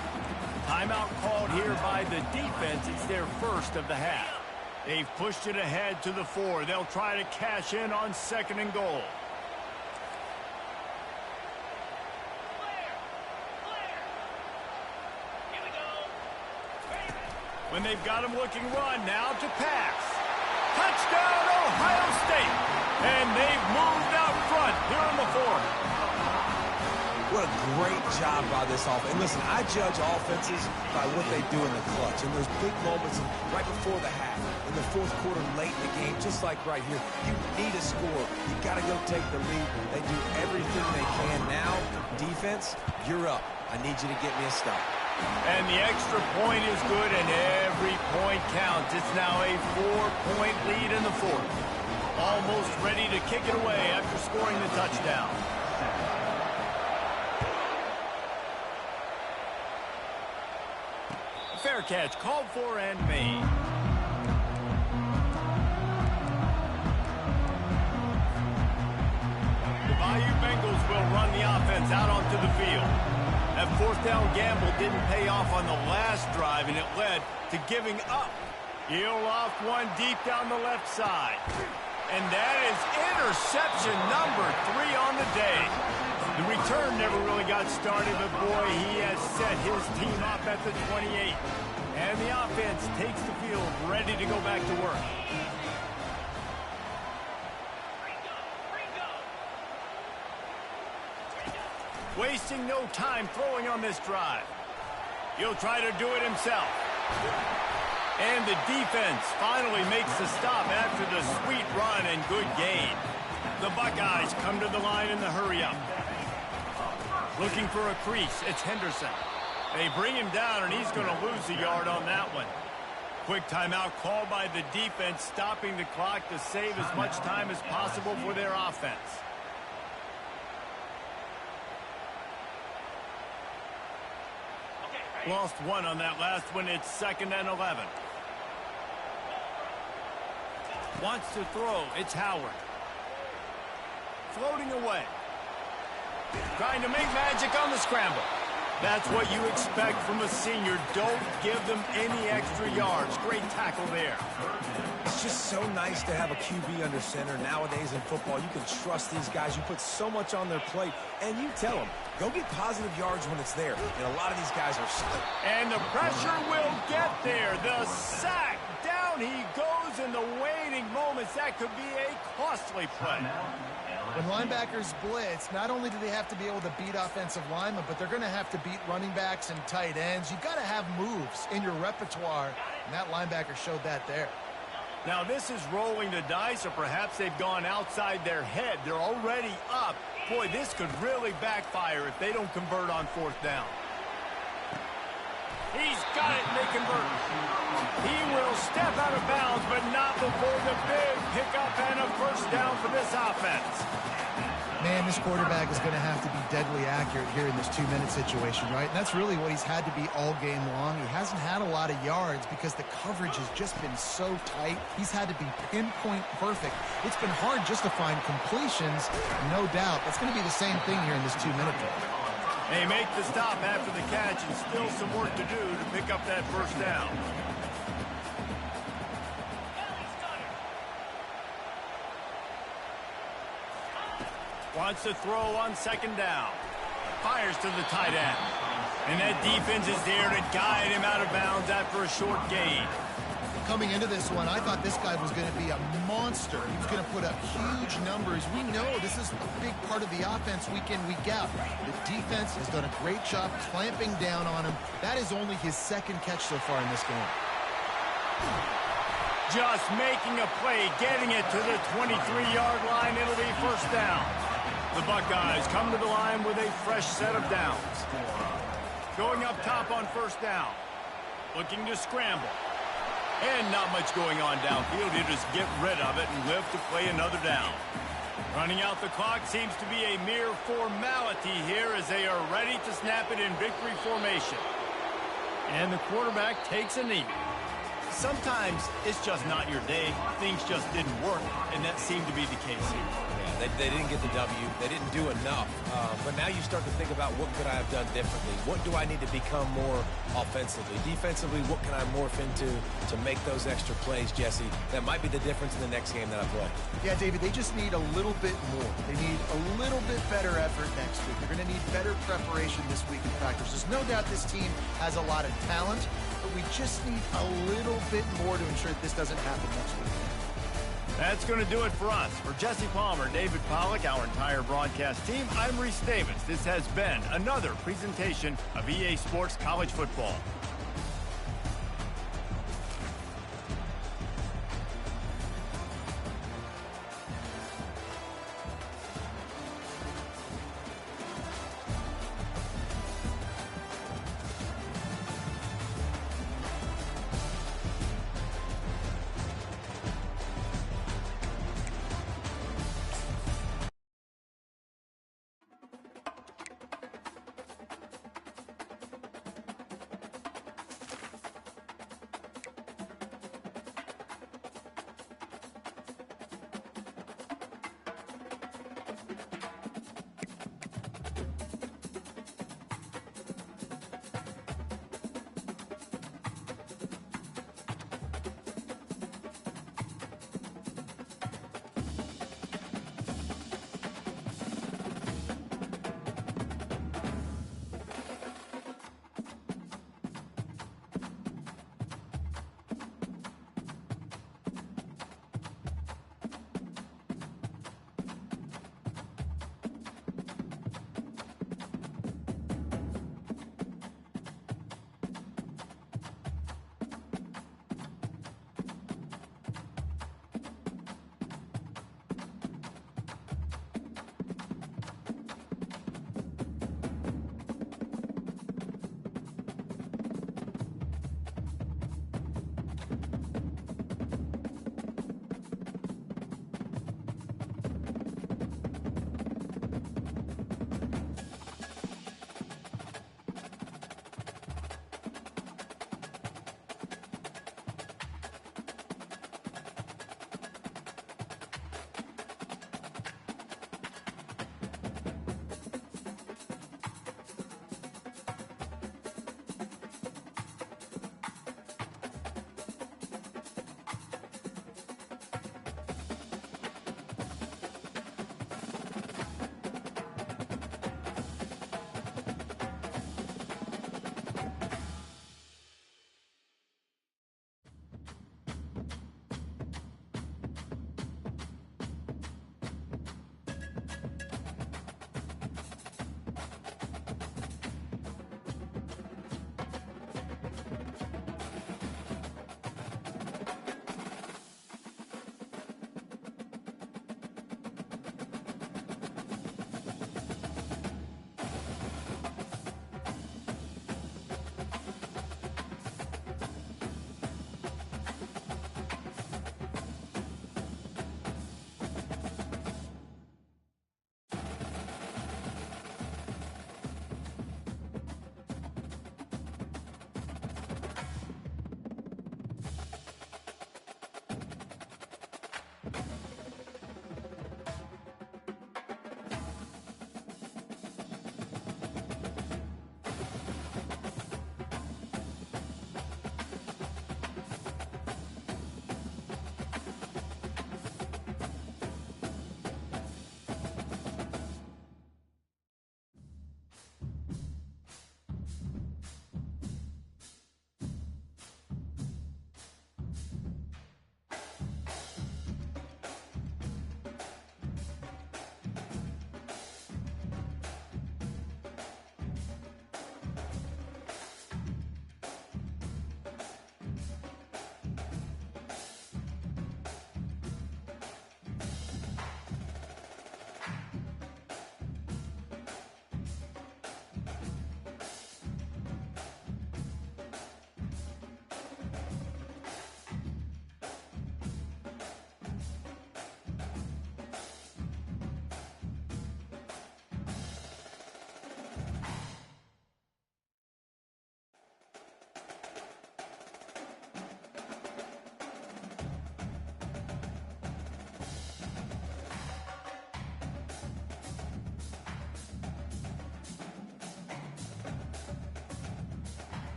Timeout called here by the defense. It's their first of the half. They've pushed it ahead to the 4. They'll try to cash in on 2nd and goal. When they've got him looking run, now to pass. Touchdown, Ohio State. And they've moved out front here in the 4th. What a great job by this offense. And listen, I judge offenses by what they do in the clutch. And those big moments right before the half, in the 4th quarter, late in the game, just like right here, you need a score. You got to go take the lead. They do everything they can. Now, defense, you're up. I need you to get me a stop. And the extra point is good, and every point counts. It's now a 4-point lead in the 4th. Almost ready to kick it away after scoring the touchdown. Fair catch called for and made. The Bayou Bengals will run the offense out onto the field. That 4th down gamble didn't pay off on the last drive, and it led to giving up. He'll loft one deep down the left side. And that is interception number 3 on the day. The return never really got started, but boy, he has set his team up at the 28. And the offense takes the field ready to go back to work. Wasting no time throwing on this drive. He'll try to do it himself. And the defense finally makes the stop after the sweet run and good gain. The Buckeyes come to the line in the hurry-up. Looking for a crease, it's Henderson. They bring him down, and he's going to lose a yard on that one. Quick timeout called by the defense, stopping the clock to save as much time as possible for their offense. Lost one on that last one. It's 2nd and 11. Wants to throw. It's Howard. Floating away. Trying to make magic on the scramble. That's what you expect from a senior. Don't give them any extra yards. Great tackle there. It's just so nice to have a QB under center. Nowadays in football, you can trust these guys. You put so much on their plate, and you tell them, go get positive yards when it's there. And a lot of these guys are slow. And the pressure will get there. The sack. Down he goes in the waiting moments. That could be a costly play. When linebackers blitz, not only do they have to be able to beat offensive linemen, but they're going to have to beat running backs and tight ends. You've got to have moves in your repertoire, and that linebacker showed that there. Now this is rolling the dice, or perhaps they've gone outside their head. They're already up. Boy, this could really backfire if they don't convert on 4th down. He's got it, and they convert. He will step out of bounds, but not before the big pickup and a 1st down for this offense. Man, this quarterback is going to have to be deadly accurate here in this 2-minute situation, right? And that's really what he's had to be all game long. He hasn't had a lot of yards because the coverage has just been so tight. He's had to be pinpoint perfect. It's been hard just to find completions, no doubt. That's going to be the same thing here in this 2-minute drill. They make the stop after the catch, and still some work to do to pick up that 1st down. Wants to throw on 2nd down. Fires to the tight end. And that defense is there to guide him out of bounds after a short gain. Coming into this one, I thought this guy was going to be a monster. He was going to put up huge numbers. We know this is a big part of the offense week in, week out. The defense has done a great job clamping down on him. That is only his 2nd catch so far in this game. Just making a play, getting it to the 23-yard line. It'll be 1st down. The Buckeyes come to the line with a fresh set of downs. Going up top on 1st down. Looking to scramble. And not much going on downfield. He'll just get rid of it and live to play another down. Running out the clock seems to be a mere formality here as they are ready to snap it in victory formation. And the quarterback takes a knee. Sometimes it's just not your day. Things just didn't work, and that seemed to be the case here. Yeah, they didn't get the W. They didn't do enough. But now you start to think about what could I have done differently? What do I need to become more offensively? Defensively, what can I morph into to make those extra plays, Jesse? That might be the difference in the next game that I play. Yeah, David, they just need a little bit more. They need a little bit better effort next week. They're going to need better preparation this week in practice. There's no doubt this team has a lot of talent, but we just need a little bit more to ensure that this doesn't happen next week. That's going to do it for us. For Jesse Palmer, David Pollack, our entire broadcast team, I'm Reese Davis. This has been another presentation of EA Sports College Football.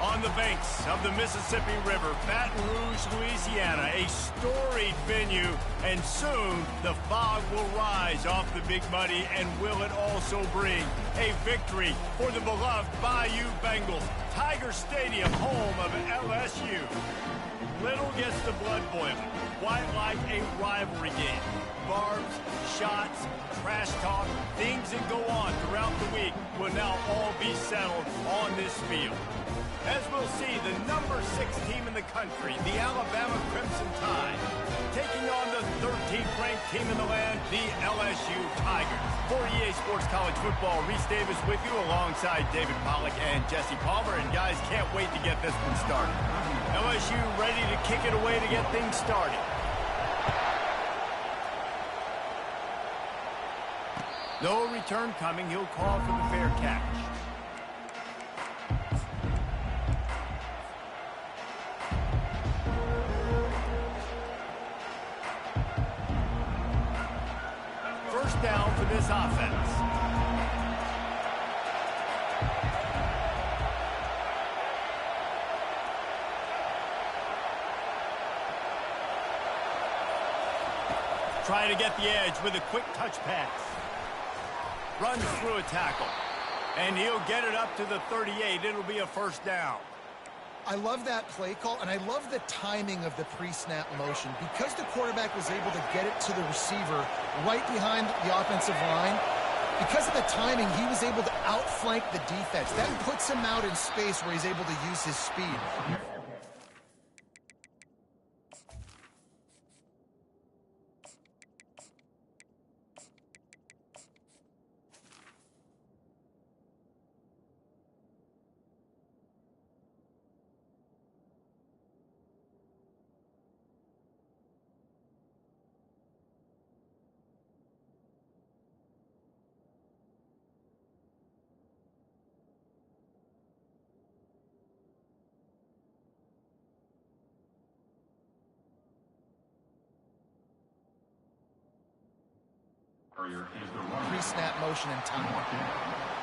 On the banks of the Mississippi River, Baton Rouge, Louisiana, a storied venue, and soon the fog will rise off the Big Muddy, and will it also bring a victory for the beloved Bayou Bengals. Tiger Stadium, home of LSU. Little gets the blood boiling, quite like a rivalry game. Barbs, shots, trash talk, things that go on throughout the week will now all be settled on this field. As we'll see, the number 6 team in the country, the Alabama Crimson Tide, taking on ranked team in the land, the LSU Tigers. For EA Sports College Football, Reese Davis with you alongside David Pollack and Jesse Palmer. And guys, can't wait to get this one started. LSU ready to kick it away to get things started. No return coming. He'll call for the fair catch. First down for this offense. Trying to get the edge with a quick touch pass. Runs through a tackle. And he'll get it up to the 38. It'll be a first down. I love that play call, and I love the timing of the pre-snap motion. Because the quarterback was able to get it to the receiver right behind the offensive line, because of the timing, he was able to outflank the defense. That puts him out in space where he's able to use his speed. Pre-snap motion and time.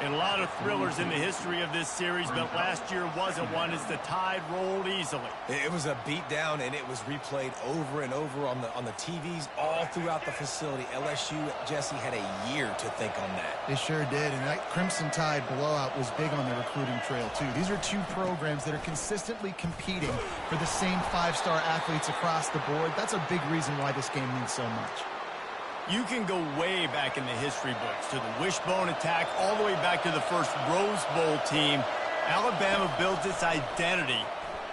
And a lot of thrillers in the history of this series, but last year wasn't one as the Tide rolled easily. It was a beatdown, and it was replayed over and over on the TVs all throughout the facility. LSU, Jesse, had a year to think on that. They sure did, and that Crimson Tide blowout was big on the recruiting trail, too. These are two programs that are consistently competing for the same five-star athletes across the board. That's a big reason why this game means so much. You can go way back in the history books to the wishbone attack all the way back to the first Rose Bowl team. Alabama builds its identity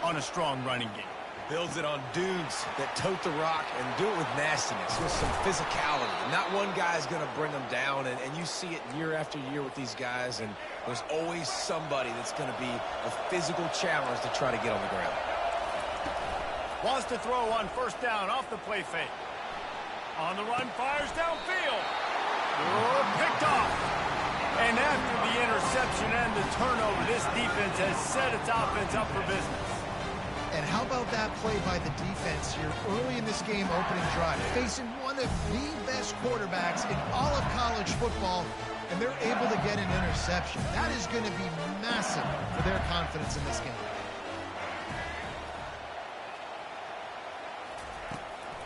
on a strong running game. Builds it on dudes that tote the rock and do it with nastiness, with some physicality. Not one guy's going to bring them down, and you see it year after year with these guys, and there's always somebody that's going to be a physical challenge to try to get on the ground. Wants to throw on first down off the play fake. On the run, fires downfield. Picked off. And after the interception and the turnover, this defense has set its offense up for business. And how about that play by the defense here early in this game opening drive, facing one of the best quarterbacks in all of college football, and they're able to get an interception. That is going to be massive for their confidence in this game.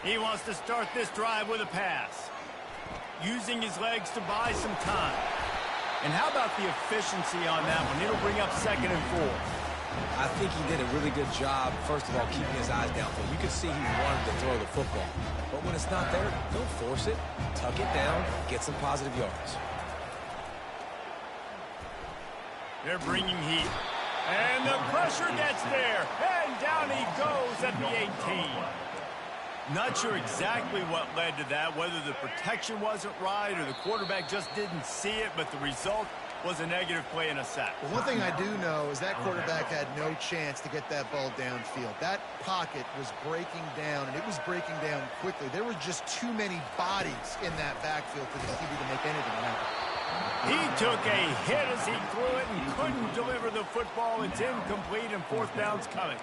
He wants to start this drive with a pass, using his legs to buy some time. And how about the efficiency on that one? It'll bring up 2nd and 4. I think he did a really good job, first of all, keeping his eyes downfield. You could see he wanted to throw the football. But when it's not there, don't force it. Tuck it down, get some positive yards. They're bringing heat. And the pressure gets there. And down he goes at the 18. Not sure exactly what led to that, whether the protection wasn't right or the quarterback just didn't see it, but the result was a negative play and a sack. Well, one thing I do know is that quarterback had no chance to get that ball downfield. That pocket was breaking down, and it was breaking down quickly. There were just too many bodies in that backfield for the QB to make anything happen. He took a hit as he threw it and couldn't deliver the football. It's incomplete, and 4th down's coming.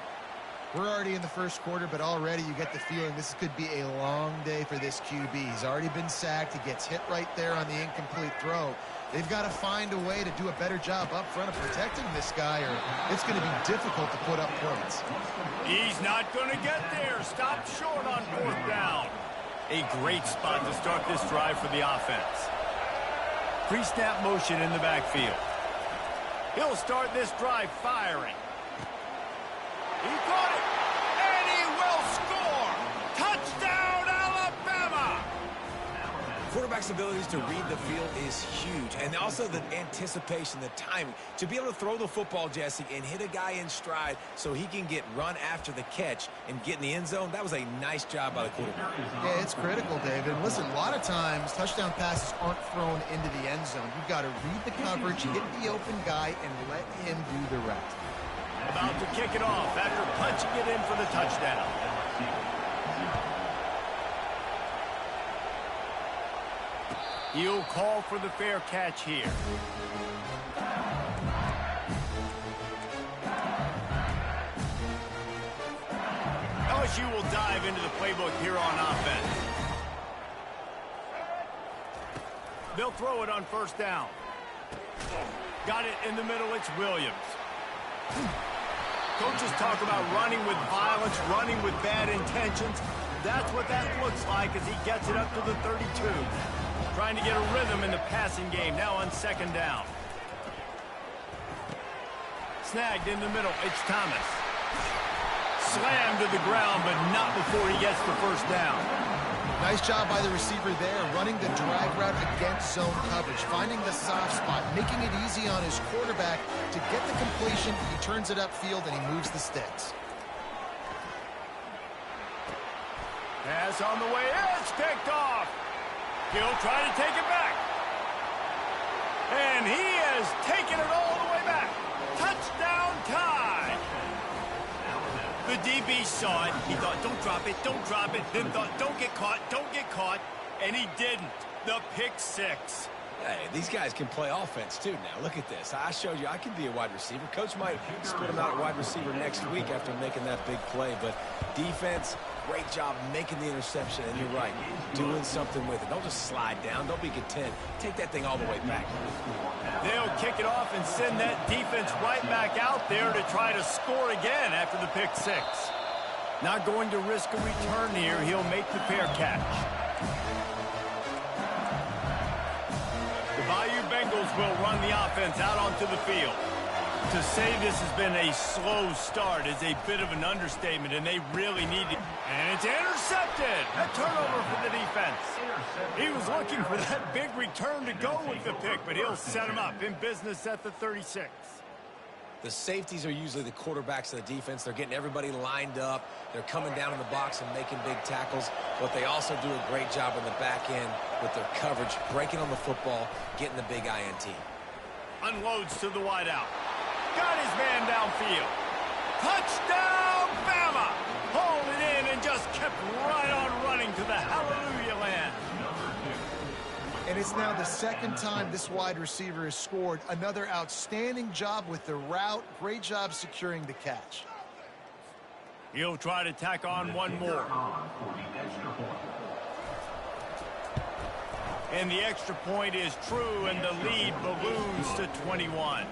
We're already in the first quarter, but already you get the feeling this could be a long day for this QB. He's already been sacked. He gets hit right there on the incomplete throw. They've got to find a way to do a better job up front of protecting this guy, or it's going to be difficult to put up points. He's not going to get there. Stopped short on 4th down. A great spot to start this drive for the offense. Pre-snap motion in the backfield. He'll start this drive firing. He caught it, and he will score! Touchdown, Alabama! quarterback's abilities to read the field is huge. And also the anticipation, the timing. To be able to throw the football, Jesse, and hit a guy in stride so he can get run after the catch and get in the end zone, that was a nice job by the quarterback. Yeah, it's critical, David. Listen, a lot of times touchdown passes aren't thrown into the end zone. You've got to read the coverage, hit the open guy, and let him do the rest. About to kick it off after punching it in for the touchdown. He'll call for the fair catch here. LSU will dive into the playbook here on offense. They'll throw it on first down. Got it in the middle. It's Williams. Coaches talk about running with violence, running with bad intentions. That's what that looks like as he gets it up to the 32. Trying to get a rhythm in the passing game now on second down. Snagged in the middle. It's Thomas. Slammed to the ground, but not before he gets the first down. Nice job by the receiver there, running the drag route against zone coverage, finding the soft spot, making it easy on his quarterback to get the completion. He turns it upfield, and he moves the sticks. Pass on the way. It's picked off. He'll try to take it back. And he has taken it all the way back. Touchdown tie. The DB saw it. He thought, don't drop it, don't drop it. Then thought, don't get caught. And he didn't. The pick six. Hey, these guys can play offense, too, now. Look at this. I showed you I can be a wide receiver. Coach might split him out at wide receiver next week after making that big play. But defense, great job making the interception. And you're right, doing something with it. Don't just slide down. Don't be content. Take that thing all the way back. They'll kick it off and send that defense right back out there to try to score again after the pick six. Not going to risk a return here. He'll make the fair catch. The Bayou Bengals will run the offense out onto the field. To say this has been a slow start is a bit of an understatement, and they really need it. And it's intercepted. A turnover for the defense. He was looking for that big return to go with the pick, but he'll set him up in business at the 36. The safeties are usually the quarterbacks of the defense. They're getting everybody lined up. They're coming down in the box and making big tackles. But they also do a great job in the back end with their coverage, breaking on the football, getting the big INT. Unloads to the wideout. Got his man downfield. Touchdown, Bama! Hauled it in and just kept right on running to the hallelujah land. And it's now the second time this wide receiver has scored. Another outstanding job with the route. Great job securing the catch. He'll try to tack on one more. And the extra point is true, and the lead balloons to 21.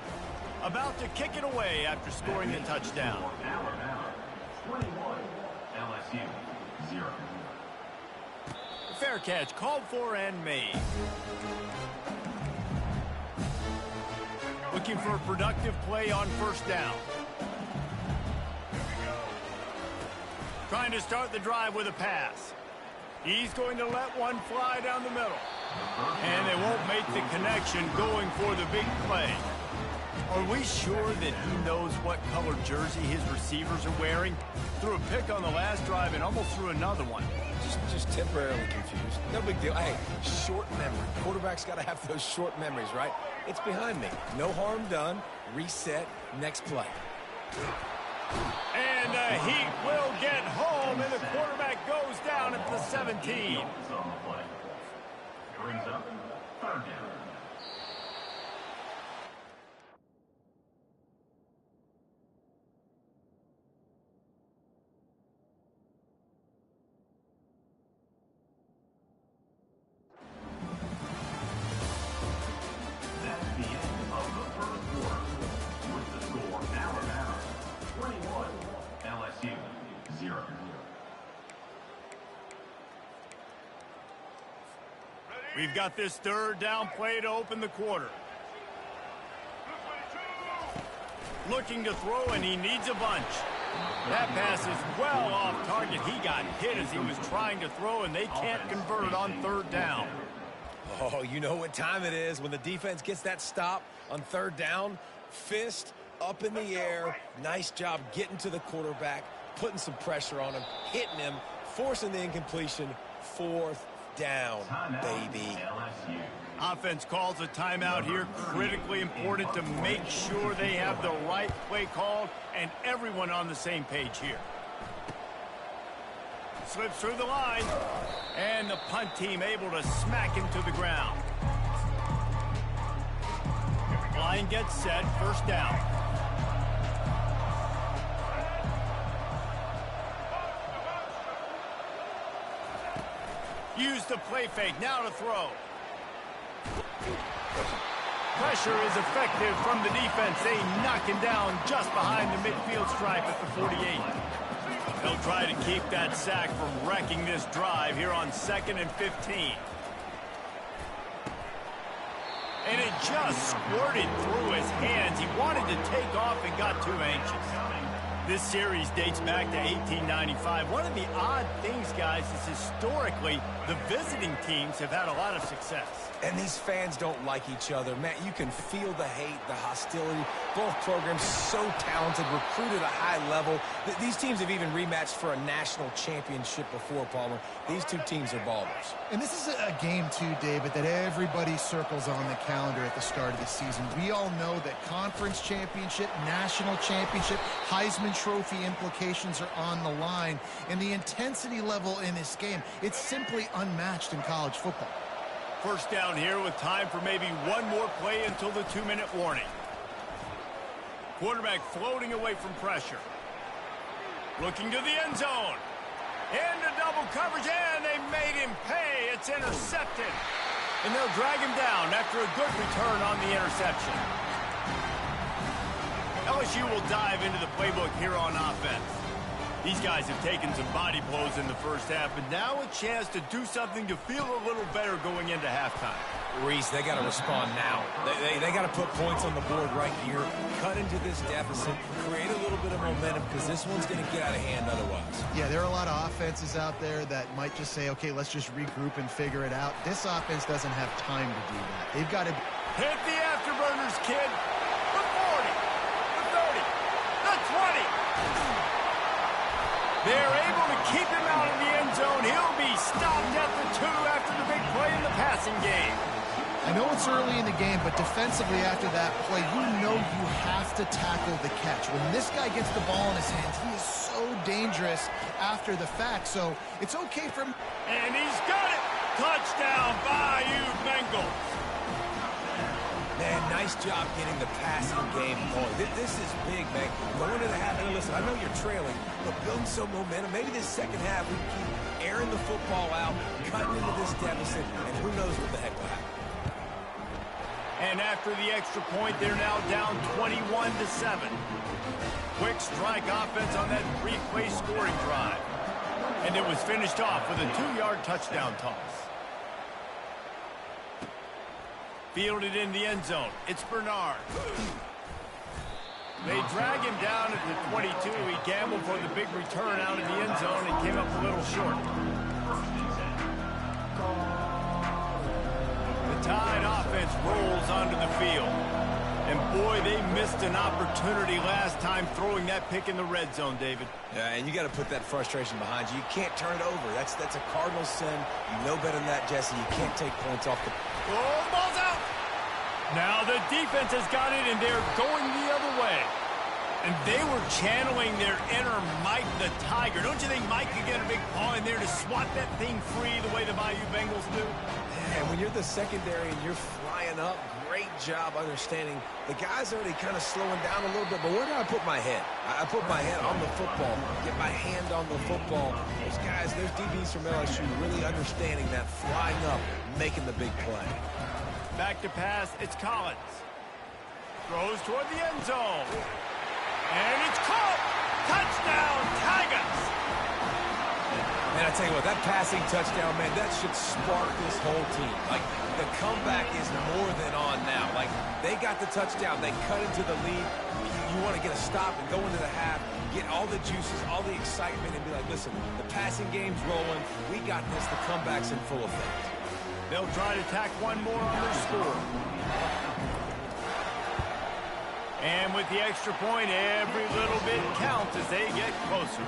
About to kick it away after scoring the touchdown. 21, LSU, 0. Fair catch called for and made. Looking for a productive play on first down. Trying to start the drive with a pass. He's going to let one fly down the middle. And they won't make the connection going for the big play. Are we sure that he knows what color jersey his receivers are wearing? Threw a pick on the last drive and almost threw another one. Just temporarily confused. No big deal. Hey, short memory. Quarterback's got to have those short memories, right? It's behind me. No harm done. Reset. Next play. And the Heat will get home, and the quarterback goes down at the 17. Brings up third down. We've got this third down play to open the quarter. Looking to throw, and he needs a bunch. That pass is well off target. He got hit as he was trying to throw, and they can't convert it on third down. Oh, you know what time it is when the defense gets that stop on third down. Fist up in the air. Nice job getting to the quarterback, putting some pressure on him, hitting him, forcing the incompletion. Fourth down, baby. Offense calls a timeout here. Critically important to make sure they have the right play called and everyone on the same page here. Slips through the line, and the punt team able to smack him to the ground. Line gets set, first down. Use the play fake, now to throw. Pressure is effective from the defense. They knock him down just behind the midfield stripe at the 48. They'll try to keep that sack from wrecking this drive here on 2nd and 15. And it just squirted through his hands. He wanted to take off and got too anxious. This series dates back to 1895. One of the odd things, guys, is historically the visiting teams have had a lot of success. And these fans don't like each other. Matt, you can feel the hate, the hostility. Both programs so talented, recruited at a high level. These teams have even rematched for a national championship before, Palmer. These two teams are ballers. And this is a game, too, David, that everybody circles on the calendar at the start of the season. We all know that conference championship, national championship, Heisman Trophy implications are on the line. And the intensity level in this game, it's simply unmatched in college football. First down here with time for maybe one more play until the 2-minute warning. Quarterback floating away from pressure. Looking to the end zone. Into double coverage, and they made him pay. It's intercepted. And they'll drag him down after a good return on the interception. LSU will dive into the playbook here on offense. These guys have taken some body blows in the first half, but now a chance to do something to feel a little better going into halftime. Reese, they got to respond now. They got to put points on the board right here, cut into this deficit, create a little bit of momentum, because this one's going to get out of hand otherwise. Yeah, there are a lot of offenses out there that might just say, okay, let's just regroup and figure it out. This offense doesn't have time to do that. They've got to hit the afterburners, kid. The 40, the 30, the 20. They're able to keep him out of the end zone. He'll be stopped at the 2 after the big play in the passing game. I know it's early in the game, but defensively after that play, you know you have to tackle the catch. When this guy gets the ball in his hands, he is so dangerous after the fact. So it's okay for him. And he's got it. Touchdown, Bayou Bengals. Man, nice job getting the passing game going. This is big, man. Going to the half, and listen, I know you're trailing, but building some momentum. Maybe this second half we keep airing the football out, cutting into this deficit, and who knows what the heck will happen. And after the extra point, they're now down 21-7. Quick strike offense on that 3-play scoring drive. And it was finished off with a 2-yard touchdown toss. Fielded in the end zone. It's Bernard. They drag him down at the 22. He gambled for the big return out of the end zone and came up a little short. The Tide offense rolls onto the field. And boy, they missed an opportunity last time throwing that pick in the red zone, David. Yeah, and you got to put that frustration behind you. You can't turn it over. That's a Cardinal sin. You know better than that, Jesse. You can't take points off the... Oh, ball's out! Now the defense has got it, and they're going the other way. And they were channeling their inner Mike the Tiger. Don't you think Mike could get a big paw in there to swat that thing free the way the Bayou Bengals do? And when you're the secondary and you're flying up, great job understanding. The guy's already kind of slowing down a little bit, but where do I put my head? I put my head on the football, get my hand on the football. Those guys, those DBs from LSU really understanding that, flying up, making the big play. Back to pass, it's Collins. Throws toward the end zone. And it's caught! Touchdown, Tigers! Man, I tell you what, that passing touchdown, man, that should spark this whole team. Like, the comeback is more than on now. Like, they got the touchdown. They cut into the lead. You want to get a stop and go into the half, get all the juices, all the excitement, and be like, listen, the passing game's rolling. We got this. The comeback's in full effect. They'll try to tack one more on their score. And with the extra point, every little bit counts as they get closer.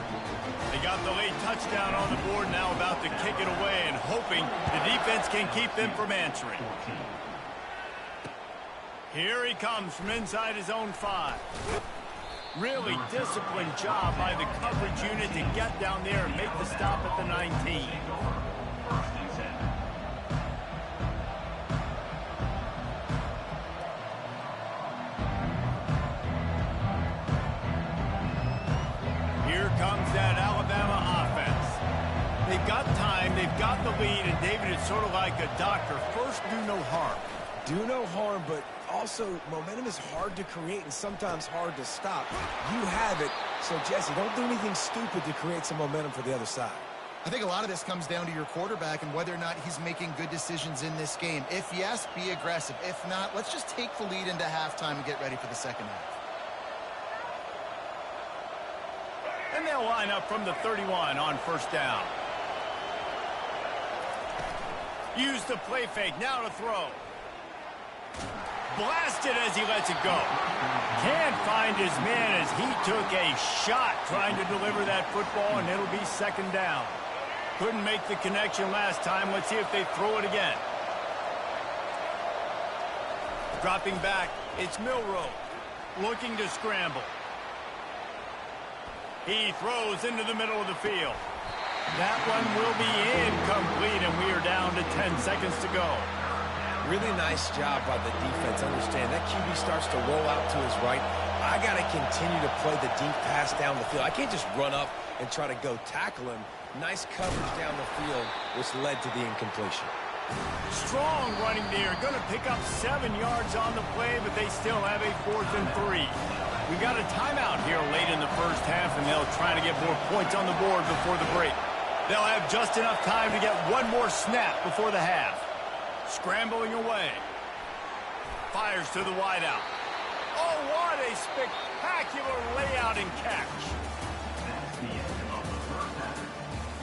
They got the late touchdown on the board, now about to kick it away and hoping the defense can keep them from answering. Here he comes from inside his own 5. Really disciplined job by the coverage unit to get down there and make the stop at the 19. Here comes that Alabama offense. They've got time, they've got the lead, and David, it's sort of like a doctor. First, do no harm. Do no harm, but also momentum is hard to create and sometimes hard to stop. You have it, so Jesse, don't do anything stupid to create some momentum for the other side. I think a lot of this comes down to your quarterback and whether or not he's making good decisions in this game. If yes, be aggressive. If not, let's just take the lead into halftime and get ready for the second half. And they'll line up from the 31 on first down. Use the play fake, now to throw. Blasted as he lets it go. Can't find his man as he took a shot trying to deliver that football, and it'll be second down. Couldn't make the connection last time. Let's see if they throw it again. Dropping back, it's Milroe. Looking to scramble. He throws into the middle of the field. That one will be incomplete, and we are down to 10 seconds to go. Really nice job by the defense. Understand, that QB starts to roll out to his right. I got to continue to play the deep pass down the field. I can't just run up and try to go tackle him. Nice coverage down the field, which led to the incompletion. Strong running there. Going to pick up 7 yards on the play, but they still have a 4th and 3. We got a timeout here late in the first half, and they'll try to get more points on the board before the break. They'll have just enough time to get one more snap before the half. Scrambling away. Fires to the wideout. Oh, what a spectacular layout and catch. That's the end of the first half.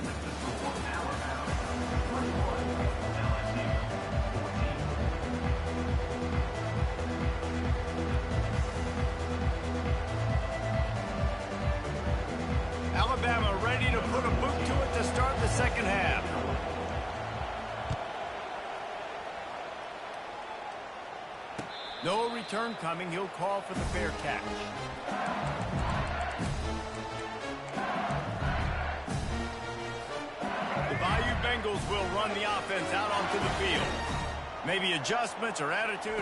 With the score, Alabama 21, LSU 14. Alabama ready to put a boot to it to start the second half. No return coming. He'll call for the fair catch. The Bayou Bengals will run the offense out onto the field. Maybe adjustments or attitude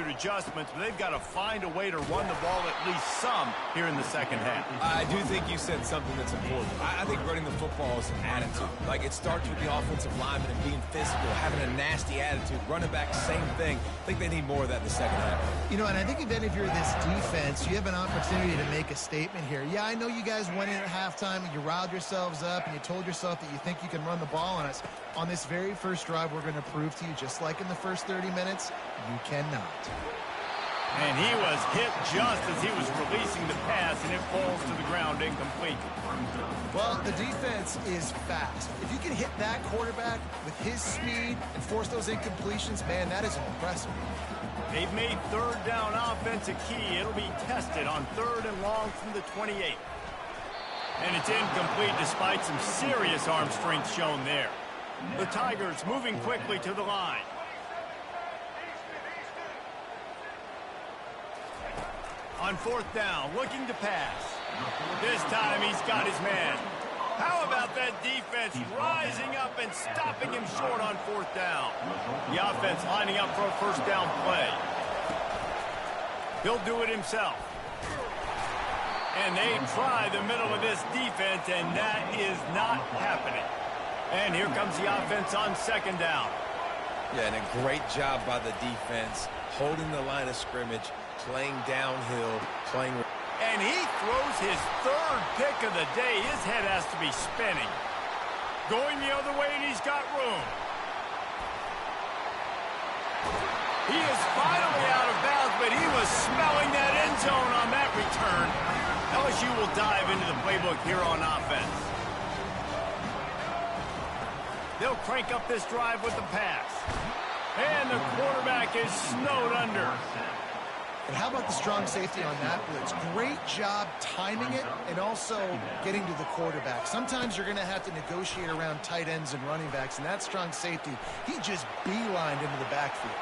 adjustments, but they've got to find a way to run the ball at least some here in the second half. I do think you said something that's important. I think running the football is an attitude. Like, it starts with the offensive lineman and being physical, having a nasty attitude. Running back, same thing. I think they need more of that in the second half. You know, and I think then if you're this defense, you have an opportunity to make a statement here. Yeah, I know you guys went in at halftime and you riled yourselves up and you told yourself that you think you can run the ball on us. On this very first drive, we're going to prove to you, just like in the first 30 minutes, you cannot. And he was hit just as he was releasing the pass, and it falls to the ground incomplete. Well, the defense is fast. If you can hit that quarterback with his speed and force those incompletions, man, that is impressive. They've made third down offense a key. It'll be tested on 3rd and long from the 28. And it's incomplete despite some serious arm strength shown there. The Tigers moving quickly to the line. On 4th down, looking to pass. This time he's got his man. How about that defense rising up and stopping him short on 4th down? The offense lining up for a first down play. He'll do it himself. And they try the middle of this defense, and that is not happening. And here comes the offense on 2nd down. Yeah, and a great job by the defense, holding the line of scrimmage, playing downhill, playing... And he throws his 3rd pick of the day. His head has to be spinning. Going the other way, and he's got room. He is finally out of bounds, but he was smelling that end zone on that return. LSU will dive into the playbook here on offense. They'll crank up this drive with the pass. And the quarterback is snowed under. And how about the strong safety on that blitz? Great job timing it and also getting to the quarterback. Sometimes you're going to have to negotiate around tight ends and running backs, and that strong safety, he just beelined into the backfield.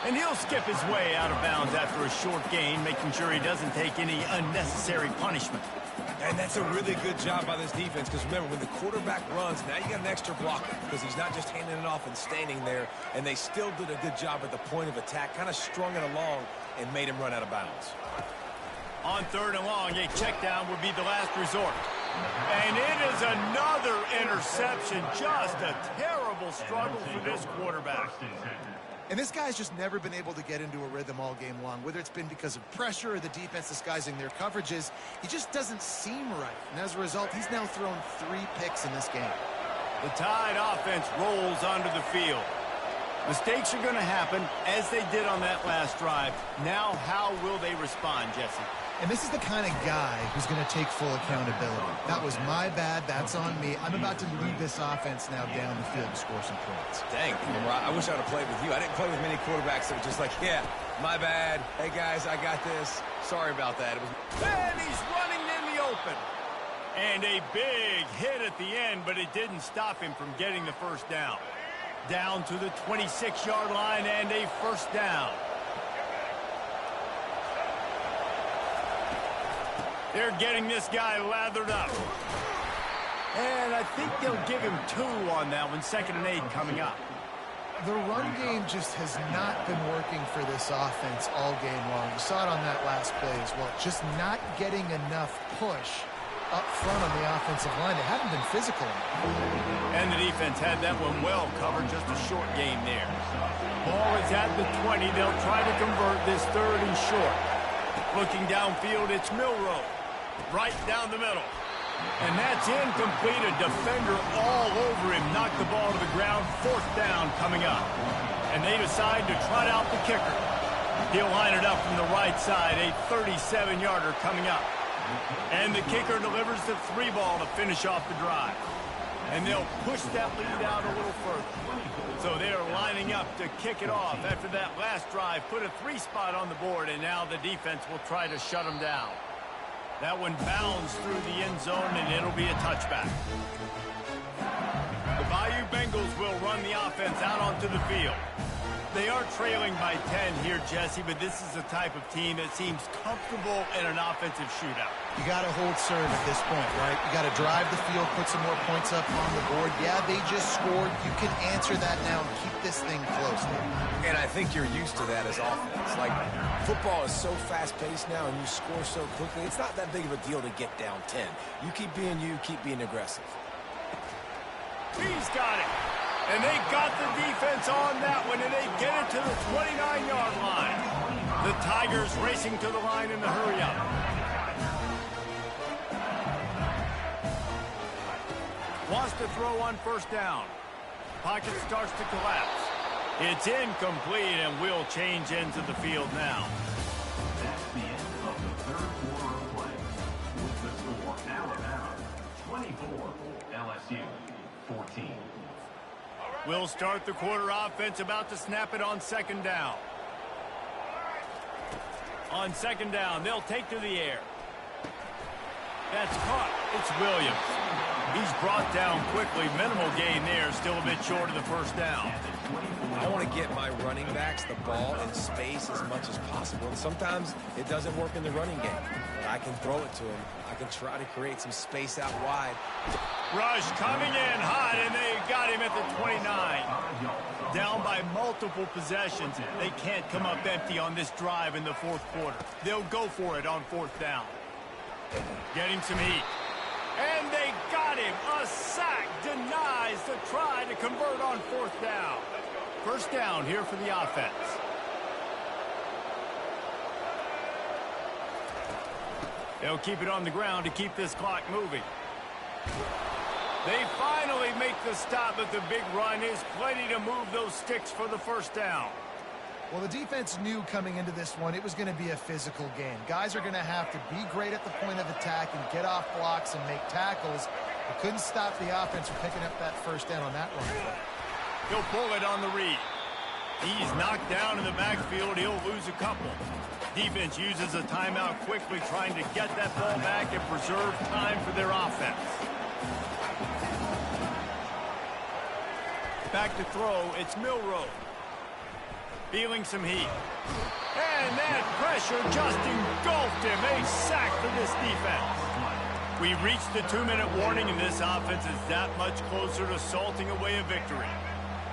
And he'll skip his way out of bounds after a short gain, making sure he doesn't take any unnecessary punishment. And that's a really good job by this defense, because remember, when the quarterback runs, now you got an extra blocker, because he's not just handing it off and standing there, and they still did a good job at the point of attack, kind of strung it along and made him run out of bounds. On 3rd and long, a check down would be the last resort. And it is another interception. Just a terrible struggle for this quarterback. And this guy's just never been able to get into a rhythm all game long, whether it's been because of pressure or the defense disguising their coverages. He just doesn't seem right. And as a result, he's now thrown 3 picks in this game. The Tide offense rolls onto the field. Mistakes are going to happen, as they did on that last drive. Now, how will they respond, Jesse? And this is the kind of guy who's going to take full accountability. That was my bad. That's on me. I'm about to lead this offense now down the field to score some points. Dang, I wish I would have played with you. I didn't play with many quarterbacks that were just like, yeah, my bad. Hey, guys, I got this. Sorry about that. And he's running in the open. And a big hit at the end, but it didn't stop him from getting the first down. Down to the 26-yard line and a first down. They're getting this guy lathered up. And I think they'll give him 2 on that one. 2nd and 8 coming up. The run game just has not been working for this offense all game long. You saw it on that last play as well. Just not getting enough push up front on the offensive line. They haven't been physical enough. And the defense had that one well covered. Just a short game there. Ball is at the 20. They'll try to convert this 3rd and short. Looking downfield, it's Milroe. Right down the middle. And that's incomplete. A defender all over him. Knocked the ball to the ground. 4th down coming up. And they decide to trot out the kicker. He'll line it up from the right side. A 37-yarder coming up. And the kicker delivers the 3 ball to finish off the drive. And they'll push that lead out a little further. So they're lining up to kick it off after that last drive. Put a 3 spot on the board, and now the defense will try to shut them down. That one bounds through the end zone, and it'll be a touchback. The Bayou Bengals will run the offense out onto the field. They are trailing by 10 here, Jesse, but this is the type of team that seems comfortable in an offensive shootout. You got to hold serve at this point, right? You got to drive the field, put some more points up on the board. Yeah, they just scored. You can answer that now and keep this thing close. And I think you're used to that as offense. Like, football is so fast-paced now, and you score so quickly. It's not that big of a deal to get down 10. You keep being you, keep being aggressive. He's got it. And they got the defense on that one, and they get it to the 29-yard line. The Tigers racing to the line in the hurry-up. Wants to throw on 1st down. Pocket starts to collapse. It's incomplete, and we'll change ends of the field now. That's the end of the 3rd quarter of play. With the score, Alabama 24, LSU 14. We'll start the quarter offense, about to snap it on 2nd down. On 2nd down, they'll take to the air. That's caught. It's Williams. He's brought down quickly. Minimal gain there. Still a bit short of the 1st down. I want to get my running backs the ball in space as much as possible. And sometimes it doesn't work in the running game. But I can throw it to him. I can try to create some space out wide. Rush coming in hot, and they got him at the 29. Down by multiple possessions. They can't come up empty on this drive in the 4th quarter. They'll go for it on 4th down. Getting some heat. And they got him. A sack denies the try to convert on 4th down. 1st down here for the offense. They'll keep it on the ground to keep this clock moving. They finally make the stop, but the big run is plenty to move those sticks for the 1st down. Well, the defense knew coming into this one it was going to be a physical game. Guys are going to have to be great at the point of attack and get off blocks and make tackles. They couldn't stop the offense from picking up that first down on that run. He'll pull it on the read. He's knocked down in the backfield. He'll lose a couple. Defense uses a timeout quickly, trying to get that ball back and preserve time for their offense. Back to throw, it's Milroe. Feeling some heat. And that pressure just engulfed him. A sack for this defense. We reached the 2-minute warning, and this offense is that much closer to salting away a victory.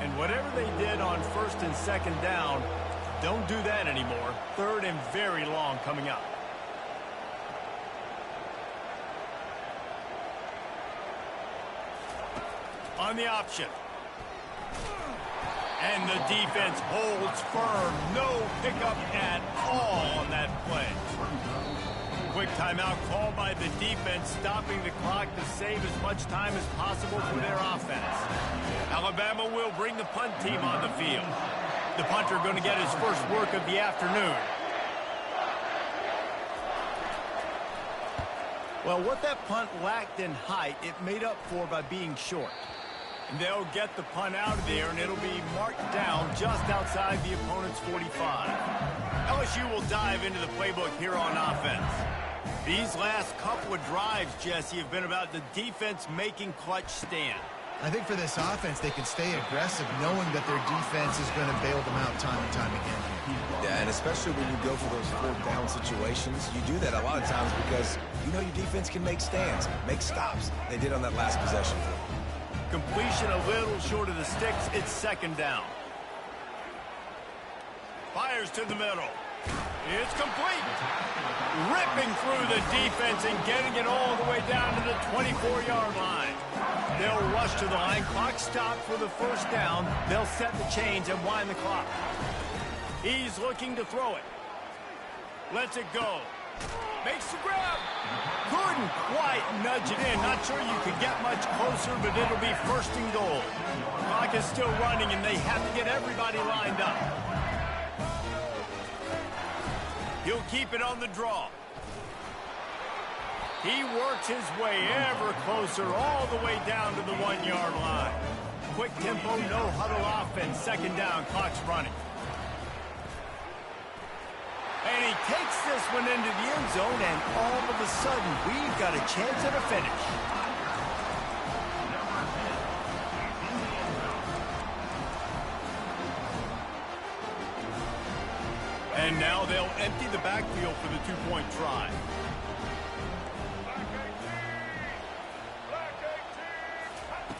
And whatever they did on first and second down, don't do that anymore. Third and very long coming up. On the option. And the defense holds firm. No pickup at all on that play. Quick timeout called by the defense, stopping the clock to save as much time as possible for their offense. Alabama will bring the punt team on the field. The punter going to get his first work of the afternoon. Well, what that punt lacked in height, it made up for by being short. And they'll get the punt out of there, and it'll be marked down just outside the opponent's 45. LSU will dive into the playbook here on offense. These last couple of drives, Jesse, have been about the defense making clutch stand. I think for this offense, they can stay aggressive knowing that their defense is going to bail them out time and time again. Yeah, and especially when you go for those fourth down situations, you do that a lot of times because you know your defense can make stands, make stops. They did on that last possession. Completion a little short of the sticks. It's second down. Fires to the middle. It's complete. Ripping through the defense and getting it all the way down to the 24-yard line. They'll rush to the line. Clock stopped for the first down. They'll set the chains and wind the clock. He's looking to throw it. Lets it go. Makes the grab. Couldn't quite nudge it in. Not sure you could get much closer, but it'll be first and goal. Clock is still running, and they have to get everybody lined up. He'll keep it on the draw. He works his way ever closer, all the way down to the 1-yard line. Quick tempo, no huddle offense. Second down, clock's running. And he takes this one into the end zone, and all of a sudden, we've got a chance at a finish. And now they'll empty the backfield for the two-point try.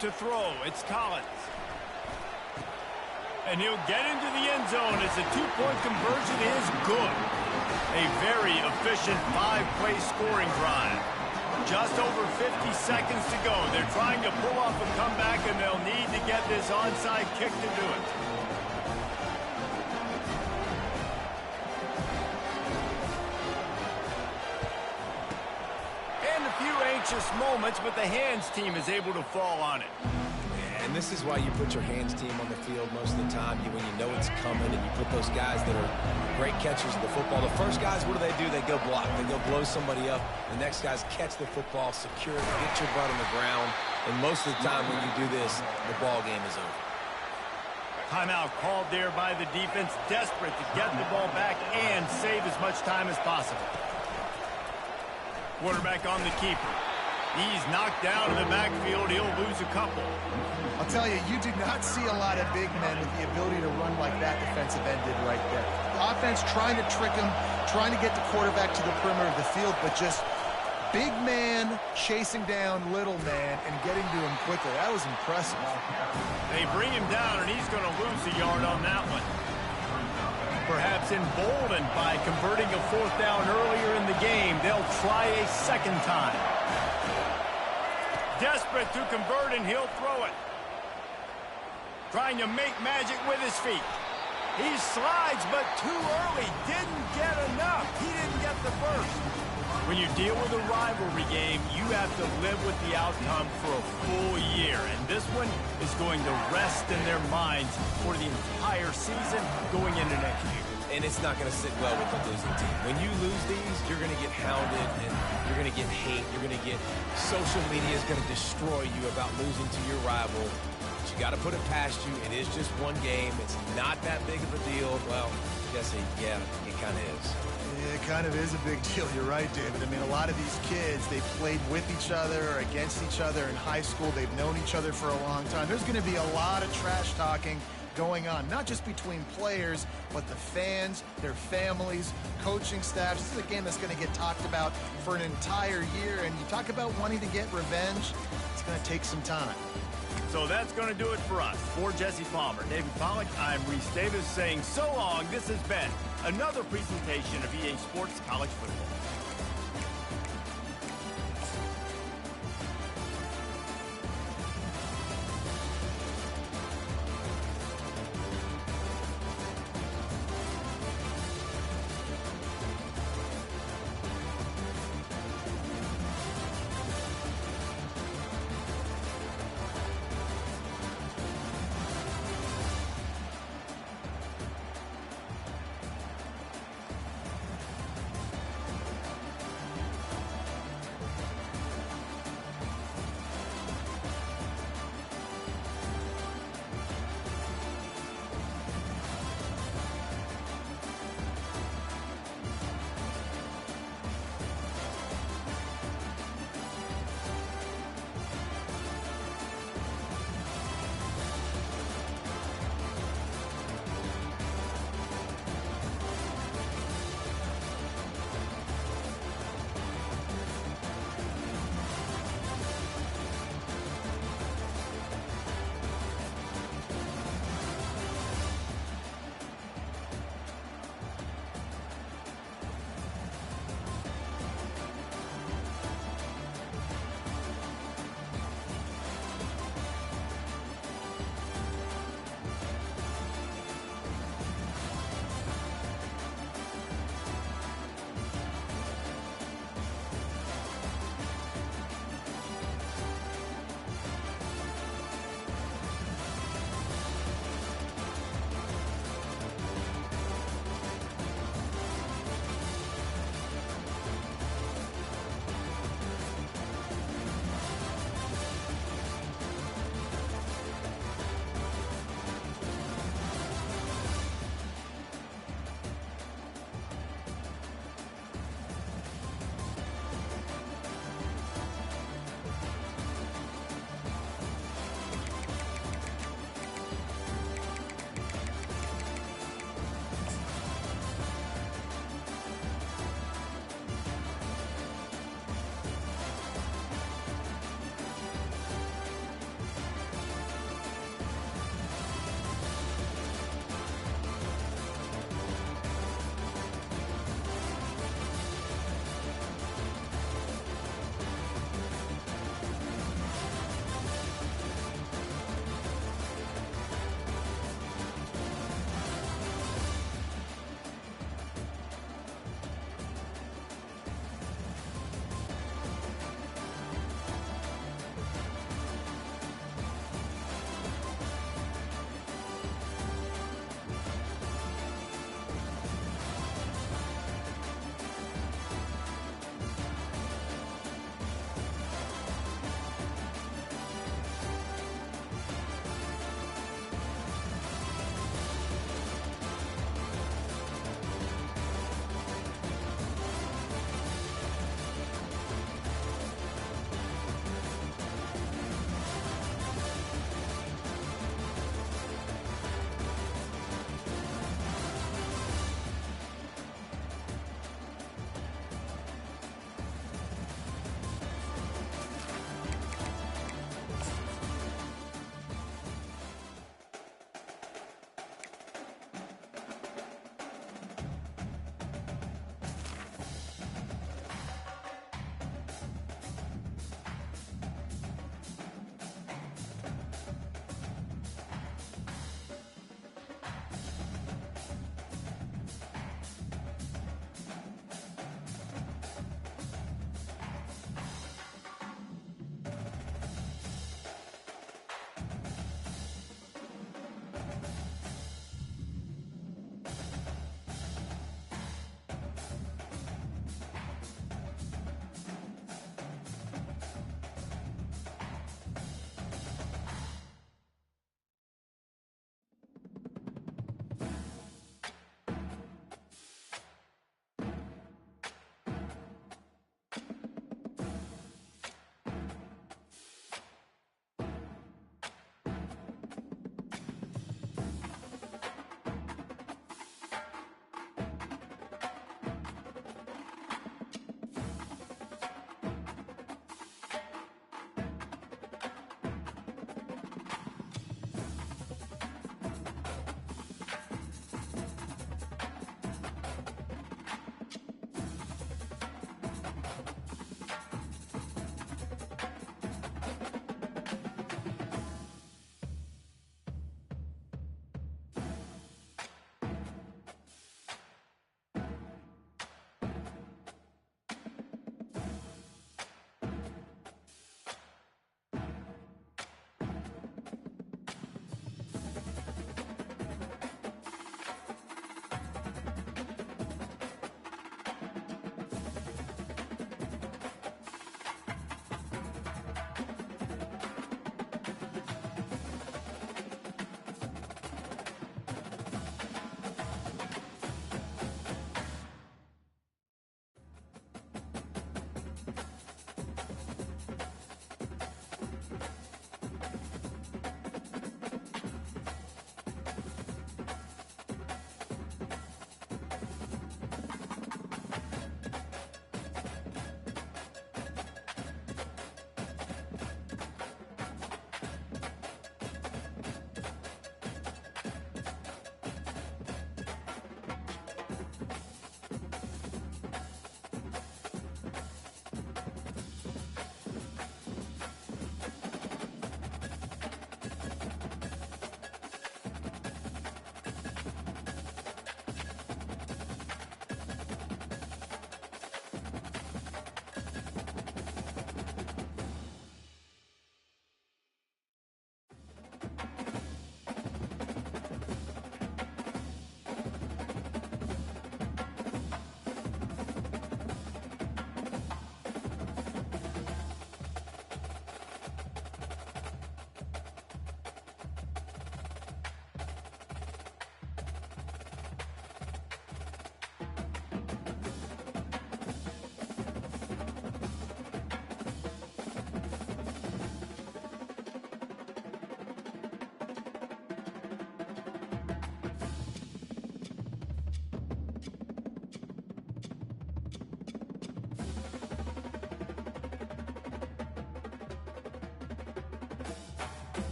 To throw, it's Collins. And he'll get into the end zone as the two-point conversion is good. A very efficient 5-play scoring drive. Just over 50 seconds to go. They're trying to pull off a comeback, and they'll need to get this onside kick to do it. And a few anxious moments, but the hands team is able to fall on it. And this is why you put your hands team on the field most of the time when you know it's coming, and you put those guys that are great catchers of the football. The first guys, what do? They go block. They go blow somebody up. The next guys catch the football, secure it, get your butt on the ground. And most of the time when you do this, the ball game is over. Timeout called there by the defense, desperate to get the ball back and save as much time as possible. Quarterback on the keeper. He's knocked down in the backfield. He'll lose a couple. I'll tell you, you do not see a lot of big men with the ability to run like that defensive end did right there. The offense trying to trick him, trying to get the quarterback to the perimeter of the field, but just big man chasing down little man and getting to him quickly. That was impressive. They bring him down, and he's going to lose a yard on that one. Perhaps emboldened by converting a fourth down earlier in the game, they'll try a second time. Desperate to convert, and he'll throw it. Trying to make magic with his feet. He slides, but too early. Didn't get enough. He didn't get the first. When you deal with a rivalry game, you have to live with the outcome for a full year. And this one is going to rest in their minds for the entire season going into next year. and it's not going to sit well with the losing team. When you lose these, you're going to get hounded, and you're going to get hate. You're going to get social media is going to destroy you about losing to your rival. But you got to put it past you. It is just one game. It's not that big of a deal. Well, Jesse, yeah, it kind of is. It kind of is a big deal. You're right, David. I mean, a lot of these kids, they played with each other or against each other in high school. They've known each other for a long time. There's going to be a lot of trash talking going on, not just between players, but the fans, their families, coaching staffs. This is a game that's going to get talked about for an entire year. And you talk about wanting to get revenge, it's going to take some time. So that's going to do it for us. For Jesse Palmer, David Pollack, I'm Reese Davis saying so long. This has been another presentation of EA Sports College Football.